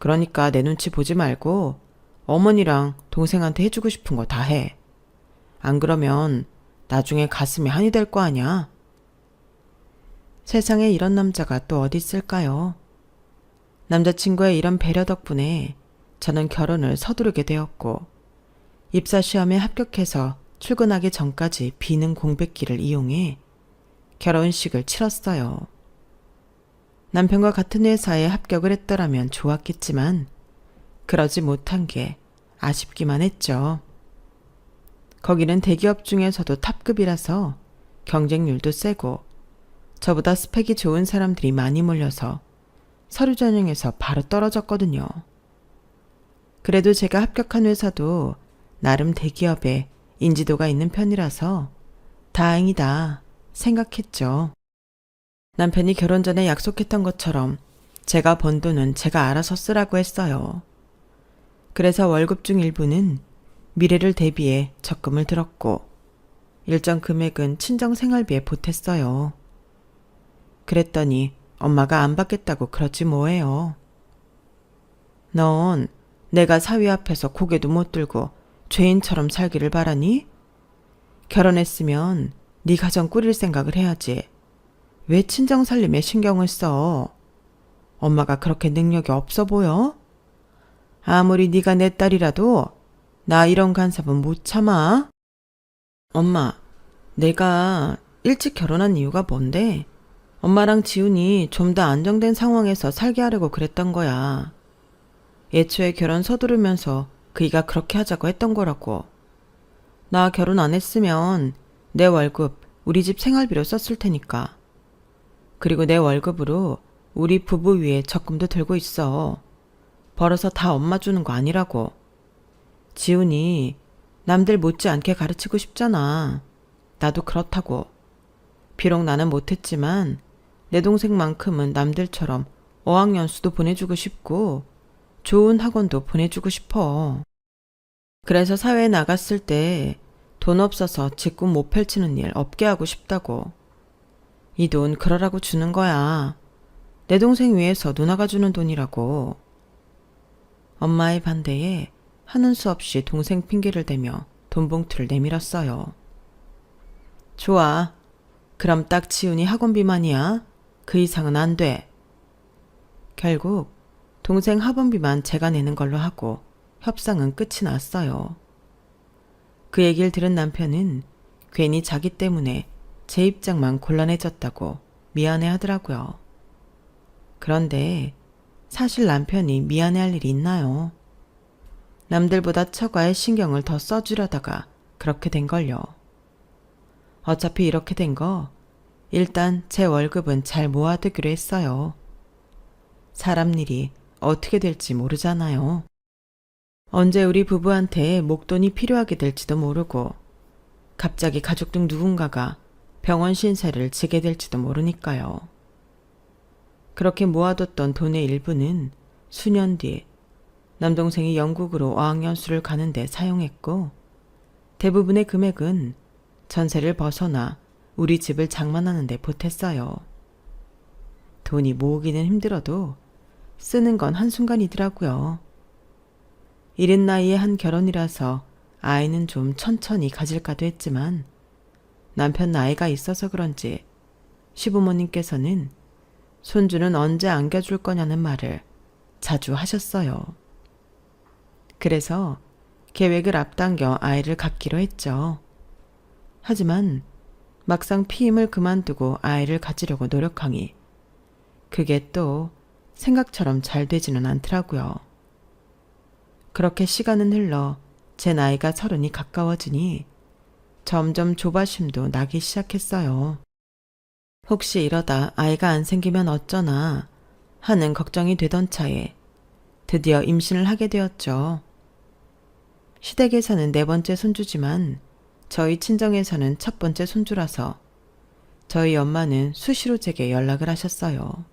그러니까 내 눈치 보지 말고 어머니랑 동생한테 해주고 싶은 거 다 해. 안 그러면 나중에 가슴이 한이 될 거 아냐? 세상에 이런 남자가 또 어디 있을까요? 남자친구의 이런 배려 덕분에 저는 결혼을 서두르게 되었고 입사시험에 합격해서 출근하기 전까지 비는 공백기를 이용해 결혼식을 치렀어요. 남편과 같은 회사에 합격을 했더라면 좋았겠지만 그러지 못한 게 아쉽기만 했죠. 거기는 대기업 중에서도 탑급이라서 경쟁률도 세고 저보다 스펙이 좋은 사람들이 많이 몰려서 서류 전형에서 바로 떨어졌거든요. 그래도 제가 합격한 회사도 나름 대기업에 인지도가 있는 편이라서 다행이다 생각했죠. 남편이 결혼 전에 약속했던 것처럼 제가 번 돈은 제가 알아서 쓰라고 했어요. 그래서 월급 중 일부는 미래를 대비해 적금을 들었고 일정 금액은 친정 생활비에 보탰어요. 그랬더니 엄마가 안 받겠다고 그러지 뭐예요. 넌 내가 사위 앞에서 고개도 못 들고 죄인처럼 살기를 바라니? 결혼했으면 네 가정 꾸릴 생각을 해야지. 왜 친정 살림에 신경을 써? 엄마가 그렇게 능력이 없어 보여? 아무리 네가 내 딸이라도 나 이런 간섭은 못 참아. 엄마, 내가 일찍 결혼한 이유가 뭔데? 엄마랑 지훈이 좀 더 안정된 상황에서 살게 하려고 그랬던 거야. 애초에 결혼 서두르면서 그이가 그렇게 하자고 했던 거라고. 나 결혼 안 했으면 내 월급 우리 집 생활비로 썼을 테니까. 그리고 내 월급으로 우리 부부 위에 적금도 들고 있어. 벌어서 다 엄마 주는 거 아니라고. 지훈이 남들 못지않게 가르치고 싶잖아. 나도 그렇다고. 비록 나는 못했지만 내 동생만큼은 남들처럼 어학연수도 보내주고 싶고 좋은 학원도 보내주고 싶어. 그래서 사회에 나갔을 때 돈 없어서 직군 못 펼치는 일 없게 하고 싶다고. 이 돈 그러라고 주는 거야. 내 동생 위해서 누나가 주는 돈이라고. 엄마의 반대에 하는 수 없이 동생 핑계를 대며 돈 봉투를 내밀었어요. 좋아. 그럼 딱 지훈이 학원비만이야. 그 이상은 안 돼. 결국 동생 학원비만 제가 내는 걸로 하고 협상은 끝이 났어요. 그 얘기를 들은 남편은 괜히 자기 때문에 제 입장만 곤란해졌다고 미안해 하더라고요. 그런데 사실 남편이 미안해할 일이 있나요? 남들보다 처가에 신경을 더 써주려다가 그렇게 된걸요. 어차피 이렇게 된 거 일단 제 월급은 잘 모아두기로 했어요. 사람 일이 어떻게 될지 모르잖아요. 언제 우리 부부한테 목돈이 필요하게 될지도 모르고 갑자기 가족 중 누군가가 병원 신세를 지게 될지도 모르니까요. 그렇게 모아뒀던 돈의 일부는 수년 뒤 남동생이 영국으로 어학연수를 가는데 사용했고 대부분의 금액은 전세를 벗어나 우리 집을 장만하는 데 보탰어요. 돈이 모으기는 힘들어도 쓰는 건 한순간이더라고요. 이른 나이에 한 결혼이라서 아이는 좀 천천히 가질까도 했지만 남편 나이가 있어서 그런지 시부모님께서는 손주는 언제 안겨줄 거냐는 말을 자주 하셨어요. 그래서 계획을 앞당겨 아이를 갖기로 했죠. 하지만 막상 피임을 그만두고 아이를 가지려고 노력하니 그게 또 생각처럼 잘 되지는 않더라고요. 그렇게 시간은 흘러 제 나이가 30이 가까워지니 점점 조바심도 나기 시작했어요. 혹시 이러다 아이가 안 생기면 어쩌나 하는 걱정이 되던 차에 드디어 임신을 하게 되었죠. 시댁에서는 4번째 손주지만 저희 친정에서는 첫 번째 손주라서 저희 엄마는 수시로 제게 연락을 하셨어요.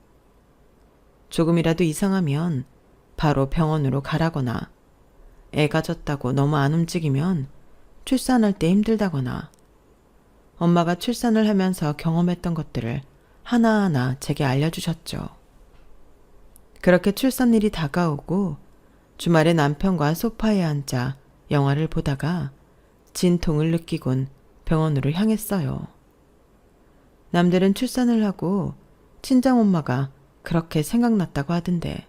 조금이라도 이상하면 바로 병원으로 가라거나 애가 졌다고 너무 안 움직이면 출산할 때 힘들다거나 엄마가 출산을 하면서 경험했던 것들을 하나하나 제게 알려주셨죠. 그렇게 출산일이 다가오고 주말에 남편과 소파에 앉아 영화를 보다가 진통을 느끼곤 병원으로 향했어요. 남들은 출산을 하고 친정엄마가 그렇게 생각났다고 하던데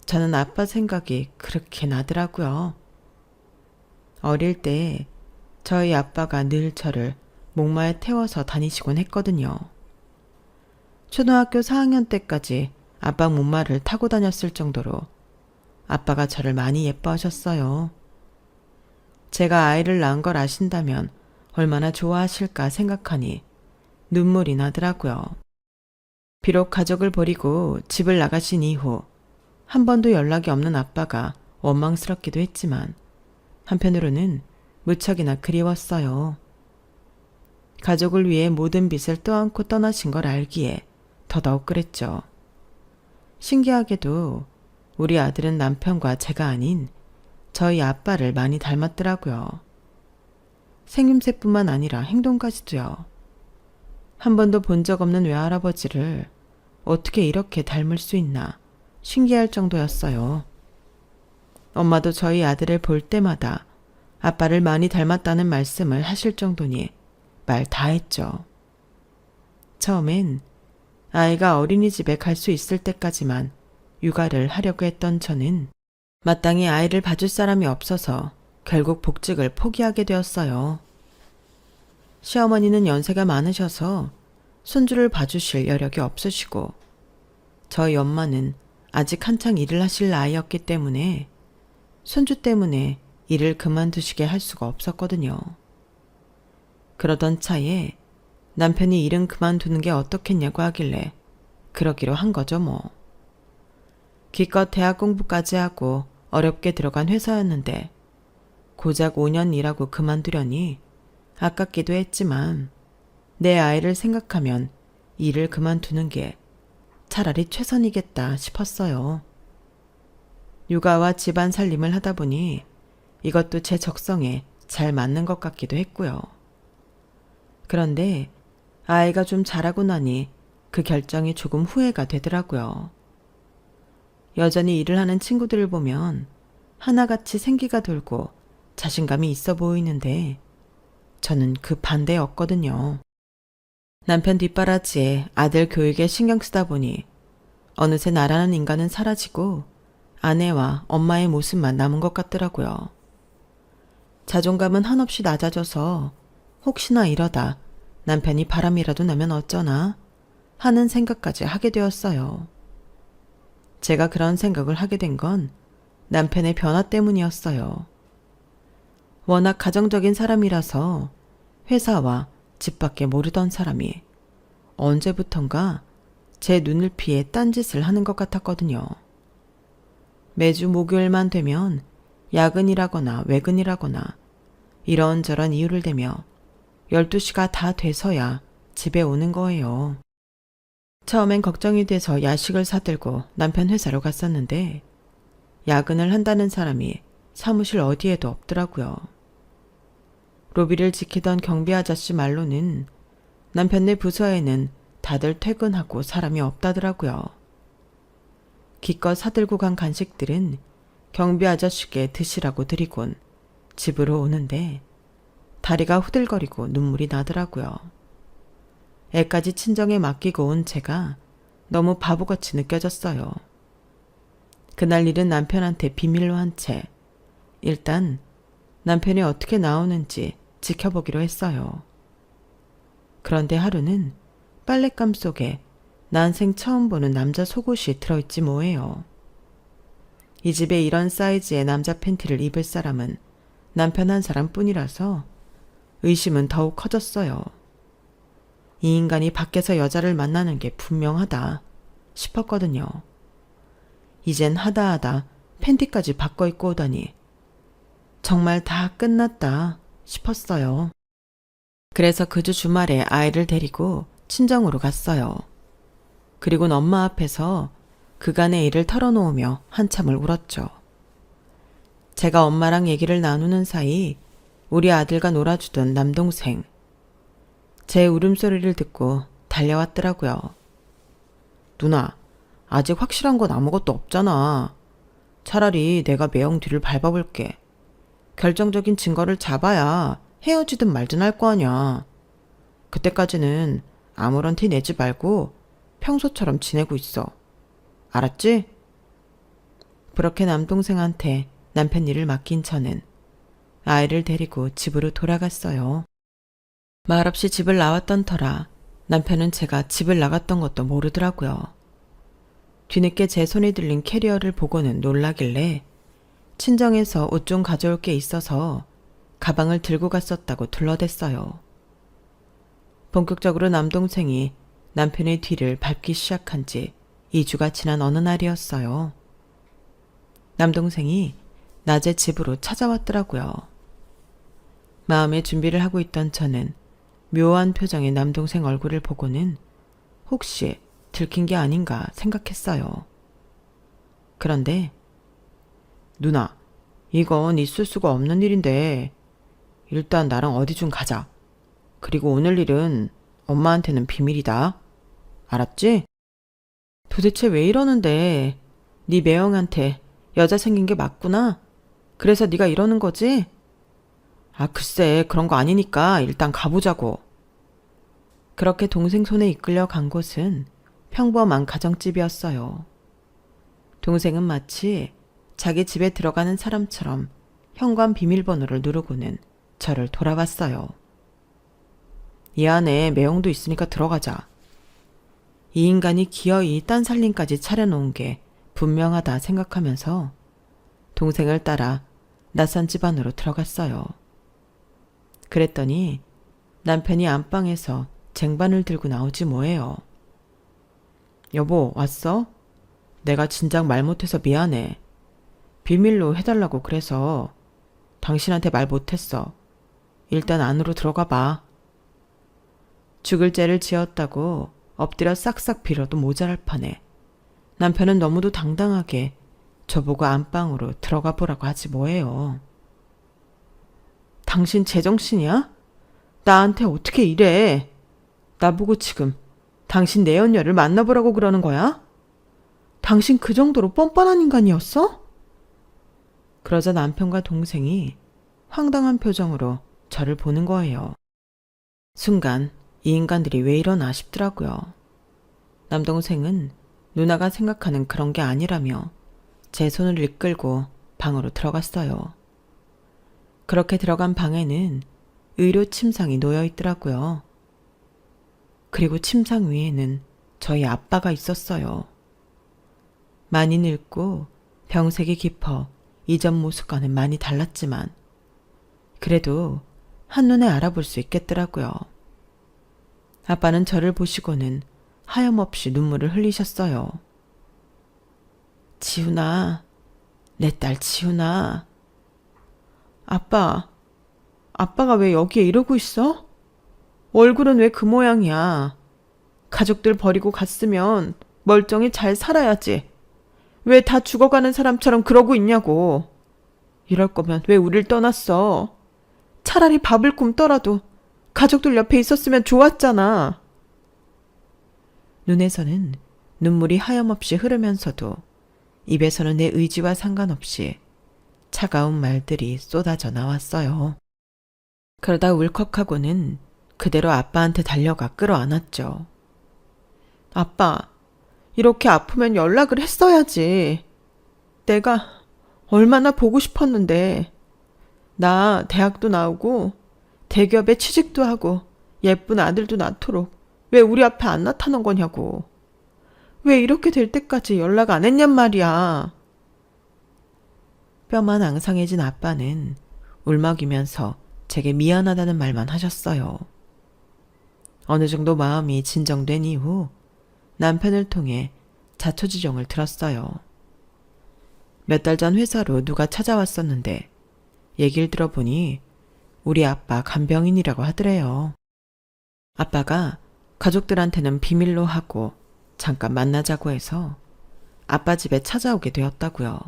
저는 아빠 생각이 그렇게 나더라고요. 어릴 때 저희 아빠가 늘 저를 목마에 태워서 다니시곤 했거든요. 초등학교 4학년 때까지 아빠 목마를 타고 다녔을 정도로 아빠가 저를 많이 예뻐하셨어요. 제가 아이를 낳은 걸 아신다면 얼마나 좋아하실까 생각하니 눈물이 나더라고요. 비록 가족을 버리고 집을 나가신 이후 한 번도 연락이 없는 아빠가 원망스럽기도 했지만 한편으로는 무척이나 그리웠어요. 가족을 위해 모든 빚을 떠안고 떠나신 걸 알기에 더더욱 그랬죠. 신기하게도 우리 아들은 남편과 제가 아닌 저희 아빠를 많이 닮았더라고요. 생김새뿐만 아니라 행동까지도요. 한 번도 본 적 없는 외할아버지를 어떻게 이렇게 닮을 수 있나 신기할 정도였어요. 엄마도 저희 아들을 볼 때마다 아빠를 많이 닮았다는 말씀을 하실 정도니 말 다 했죠. 처음엔 아이가 어린이집에 갈 수 있을 때까지만 육아를 하려고 했던 저는 마땅히 아이를 봐줄 사람이 없어서 결국 복직을 포기하게 되었어요. 시어머니는 연세가 많으셔서 손주를 봐주실 여력이 없으시고 저희 엄마는 아직 한창 일을 하실 나이였기 때문에 손주 때문에 일을 그만두시게 할 수가 없었거든요. 그러던 차에 남편이 일은 그만두는 게 어떻겠냐고 하길래 그러기로 한 거죠 뭐. 기껏 대학 공부까지 하고 어렵게 들어간 회사였는데 고작 5년 일하고 그만두려니 아깝기도 했지만 내 아이를 생각하면 일을 그만두는 게 차라리 최선이겠다 싶었어요. 육아와 집안 살림을 하다 보니 이것도 제 적성에 잘 맞는 것 같기도 했고요. 그런데 아이가 좀 자라고 나니 그 결정이 조금 후회가 되더라고요. 여전히 일을 하는 친구들을 보면 하나같이 생기가 돌고 자신감이 있어 보이는데 저는 그 반대였거든요. 남편 뒷바라지에 아들 교육에 신경 쓰다 보니 어느새 나라는 인간은 사라지고 아내와 엄마의 모습만 남은 것 같더라고요. 자존감은 한없이 낮아져서 혹시나 이러다 남편이 바람이라도 나면 어쩌나 하는 생각까지 하게 되었어요. 제가 그런 생각을 하게 된 건 남편의 변화 때문이었어요. 워낙 가정적인 사람이라서 회사와 집 밖에 모르던 사람이 언제부턴가 제 눈을 피해 딴짓을 하는 것 같았거든요. 매주 목요일만 되면 야근이라거나 외근이라거나 이런저런 이유를 대며 12시가 다 돼서야 집에 오는 거예요. 처음엔 걱정이 돼서 야식을 사들고 남편 회사로 갔었는데 야근을 한다는 사람이 사무실 어디에도 없더라고요. 로비를 지키던 경비 아저씨 말로는 남편네 부서에는 다들 퇴근하고 사람이 없다더라고요. 기껏 사들고 간 간식들은 경비 아저씨께 드시라고 드리곤 집으로 오는데 다리가 후들거리고 눈물이 나더라고요. 애까지 친정에 맡기고 온 제가 너무 바보같이 느껴졌어요. 그날 일은 남편한테 비밀로 한 채 일단 남편이 어떻게 나오는지 지켜보기로 했어요. 그런데 하루는 빨랫감 속에 난생 처음 보는 남자 속옷이 들어있지 뭐예요. 이 집에 이런 사이즈의 남자 팬티를 입을 사람은 남편 한 사람뿐이라서 의심은 더욱 커졌어요. 이 인간이 밖에서 여자를 만나는 게 분명하다 싶었거든요. 이젠 하다하다 팬티까지 바꿔 입고 오다니 정말 다 끝났다 싶었어요. 그래서 그 주 주말에 아이를 데리고 친정으로 갔어요. 그리고는 엄마 앞에서 그간의 일을 털어놓으며 한참을 울었죠. 제가 엄마랑 얘기를 나누는 사이 우리 아들과 놀아주던 남동생 제 울음소리를 듣고 달려왔더라고요. 누나, 아직 확실한 건 아무것도 없잖아. 차라리 내가 매형 뒤를 밟아볼게. 결정적인 증거를 잡아야 헤어지든 말든 할 거 아냐. 그때까지는 아무런 티 내지 말고 평소처럼 지내고 있어. 알았지? 그렇게 남동생한테 남편 일을 맡긴 저는 아이를 데리고 집으로 돌아갔어요. 말없이 집을 나왔던 터라 남편은 제가 집을 나갔던 것도 모르더라고요. 뒤늦게 제 손에 들린 캐리어를 보고는 놀라길래 친정에서 옷 좀 가져올 게 있어서 가방을 들고 갔었다고 둘러댔어요. 본격적으로 남동생이 남편의 뒤를 밟기 시작한 지 2주가 지난 어느 날이었어요. 남동생이 낮에 집으로 찾아왔더라고요. 마음의 준비를 하고 있던 저는 묘한 표정의 남동생 얼굴을 보고는 혹시 들킨 게 아닌가 생각했어요. 그런데 누나, 이건 있을 수가 없는 일인데 일단 나랑 어디 좀 가자. 그리고 오늘 일은 엄마한테는 비밀이다. 알았지? 도대체 왜 이러는데? 네 매형한테 여자 생긴 게 맞구나? 그래서 네가 이러는 거지? 아, 글쎄 그런 거 아니니까 일단 가보자고. 그렇게 동생 손에 이끌려 간 곳은 평범한 가정집이었어요. 동생은 마치 자기 집에 들어가는 사람처럼 현관 비밀번호를 누르고는 저를 돌아봤어요. 이 안에 매형도 있으니까 들어가자. 이 인간이 기어이 딴 살림까지 차려놓은 게 분명하다 생각하면서 동생을 따라 낯선 집 안으로 들어갔어요. 그랬더니 남편이 안방에서 쟁반을 들고 나오지 뭐예요. 여보, 왔어? 내가 진작 말 못해서 미안해. 비밀로 해달라고 그래서 당신한테 말 못했어. 일단 안으로 들어가 봐. 죽을 죄를 지었다고 엎드려 싹싹 빌어도 모자랄 판에 남편은 너무도 당당하게 저보고 안방으로 들어가 보라고 하지 뭐예요. 당신 제정신이야? 나한테 어떻게 이래? 나보고 지금 당신 내연녀를 만나보라고 그러는 거야? 당신 그 정도로 뻔뻔한 인간이었어? 그러자 남편과 동생이 황당한 표정으로 저를 보는 거예요. 순간 이 인간들이 왜 이러나 싶더라고요. 남동생은 누나가 생각하는 그런 게 아니라며 제 손을 이끌고 방으로 들어갔어요. 그렇게 들어간 방에는 의료 침상이 놓여 있더라고요. 그리고 침상 위에는 저희 아빠가 있었어요. 많이 늙고 병색이 깊어 이전 모습과는 많이 달랐지만 그래도 한눈에 알아볼 수 있겠더라고요. 아빠는 저를 보시고는 하염없이 눈물을 흘리셨어요. 지훈아, 내 딸 지훈아. 아빠가 왜 여기에 이러고 있어? 얼굴은 왜 그 모양이야? 가족들 버리고 갔으면 멀쩡히 잘 살아야지. 왜 다 죽어가는 사람처럼 그러고 있냐고. 이럴 거면 왜 우릴 떠났어? 차라리 밥을 굶더라도 가족들 옆에 있었으면 좋았잖아. 눈에서는 눈물이 하염없이 흐르면서도 입에서는 내 의지와 상관없이 차가운 말들이 쏟아져 나왔어요. 그러다 울컥하고는 그대로 아빠한테 달려가 끌어안았죠. 아빠, 이렇게 아프면 연락을 했어야지. 내가 얼마나 보고 싶었는데. 나 대학도 나오고 대기업에 취직도 하고 예쁜 아들도 낳도록 왜 우리 앞에 안 나타난 거냐고. 왜 이렇게 될 때까지 연락 안 했냔 말이야. 뼈만 앙상해진 아빠는 울먹이면서 제게 미안하다는 말만 하셨어요. 어느 정도 마음이 진정된 이후 남편을 통해 자초지종을 들었어요. 몇 달 전 회사로 누가 찾아왔었는데 얘기를 들어보니 우리 아빠 간병인이라고 하더래요. 아빠가 가족들한테는 비밀로 하고 잠깐 만나자고 해서 아빠 집에 찾아오게 되었다고요.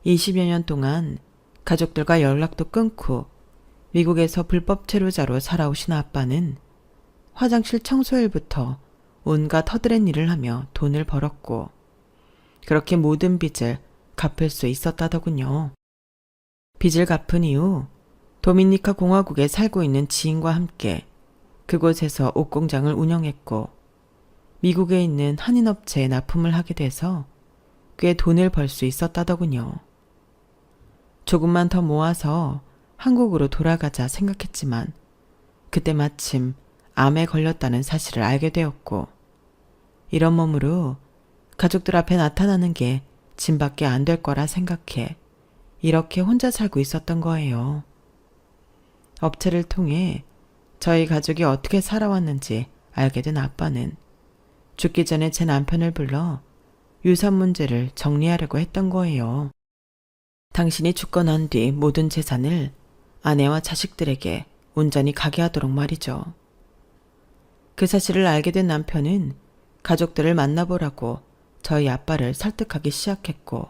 20여 년 동안 가족들과 연락도 끊고 미국에서 불법 체류자로 살아오신 아빠는 화장실 청소일부터 온갖 허드렛 일을 하며 돈을 벌었고 그렇게 모든 빚을 갚을 수 있었다더군요. 빚을 갚은 이후 도미니카 공화국에 살고 있는 지인과 함께 그곳에서 옷공장을 운영했고 미국에 있는 한인업체에 납품을 하게 돼서 꽤 돈을 벌 수 있었다더군요. 조금만 더 모아서 한국으로 돌아가자 생각했지만 그때 마침 암에 걸렸다는 사실을 알게 되었고 이런 몸으로 가족들 앞에 나타나는 게 짐밖에 안 될 거라 생각해 이렇게 혼자 살고 있었던 거예요. 업체를 통해 저희 가족이 어떻게 살아왔는지 알게 된 아빠는 죽기 전에 제 남편을 불러 유산 문제를 정리하려고 했던 거예요. 당신이 죽고 난 뒤 모든 재산을 아내와 자식들에게 온전히 가게 하도록 말이죠. 그 사실을 알게 된 남편은 가족들을 만나보라고 저희 아빠를 설득하기 시작했고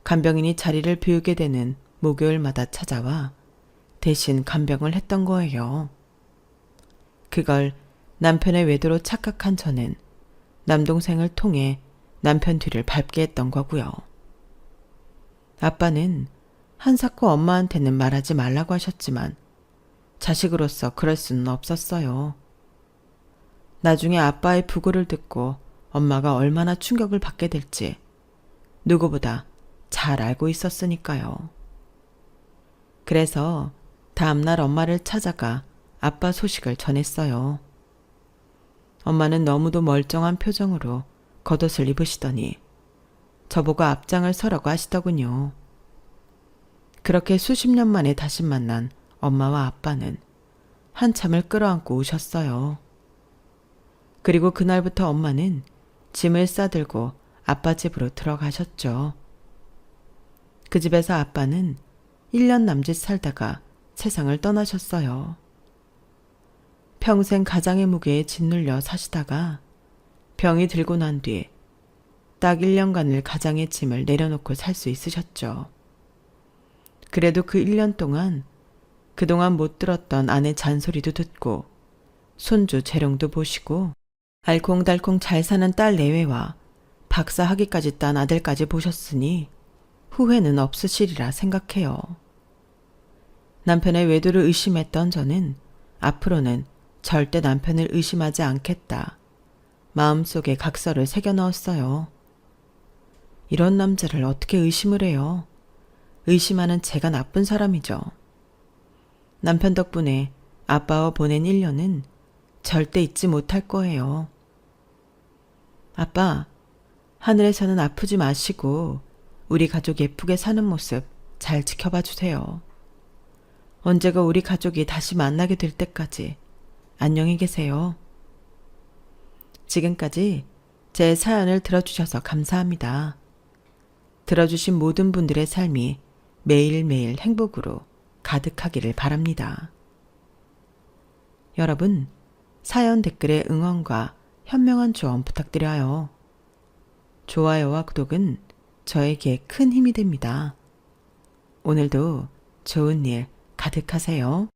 간병인이 자리를 비우게 되는 목요일마다 찾아와 대신 간병을 했던 거예요. 그걸 남편의 외도로 착각한 저는 남동생을 통해 남편 뒤를 밟게 했던 거고요. 아빠는 한사코 엄마한테는 말하지 말라고 하셨지만 자식으로서 그럴 수는 없었어요. 나중에 아빠의 부고를 듣고 엄마가 얼마나 충격을 받게 될지 누구보다 잘 알고 있었으니까요. 그래서 다음날 엄마를 찾아가 아빠 소식을 전했어요. 엄마는 너무도 멀쩡한 표정으로 겉옷을 입으시더니 저보고 앞장을 서라고 하시더군요. 그렇게 수십 년 만에 다시 만난 엄마와 아빠는 한참을 끌어안고 우셨어요. 그리고 그날부터 엄마는 짐을 싸들고 아빠 집으로 들어가셨죠. 그 집에서 아빠는 1년 남짓 살다가 세상을 떠나셨어요. 평생 가장의 무게에 짓눌려 사시다가 병이 들고 난 뒤 딱 1년간을 가장의 짐을 내려놓고 살 수 있으셨죠. 그래도 그 1년 동안 그동안 못 들었던 아내 잔소리도 듣고 손주 재롱도 보시고 알콩달콩 잘 사는 딸 내외와 박사 학위까지 딴 아들까지 보셨으니 후회는 없으시리라 생각해요. 남편의 외도를 의심했던 저는 앞으로는 절대 남편을 의심하지 않겠다. 마음속에 각서를 새겨 넣었어요. 이런 남자를 어떻게 의심을 해요? 의심하는 제가 나쁜 사람이죠. 남편 덕분에 아빠와 보낸 1년은 절대 잊지 못할 거예요. 아빠, 하늘에서는 아프지 마시고 우리 가족 예쁘게 사는 모습 잘 지켜봐 주세요. 언제가 우리 가족이 다시 만나게 될 때까지 안녕히 계세요. 지금까지 제 사연을 들어주셔서 감사합니다. 들어주신 모든 분들의 삶이 매일매일 행복으로 가득하기를 바랍니다. 여러분, 사연 댓글에 응원과 현명한 조언 부탁드려요. 좋아요와 구독은 저에게 큰 힘이 됩니다. 오늘도 좋은 일 가득하세요.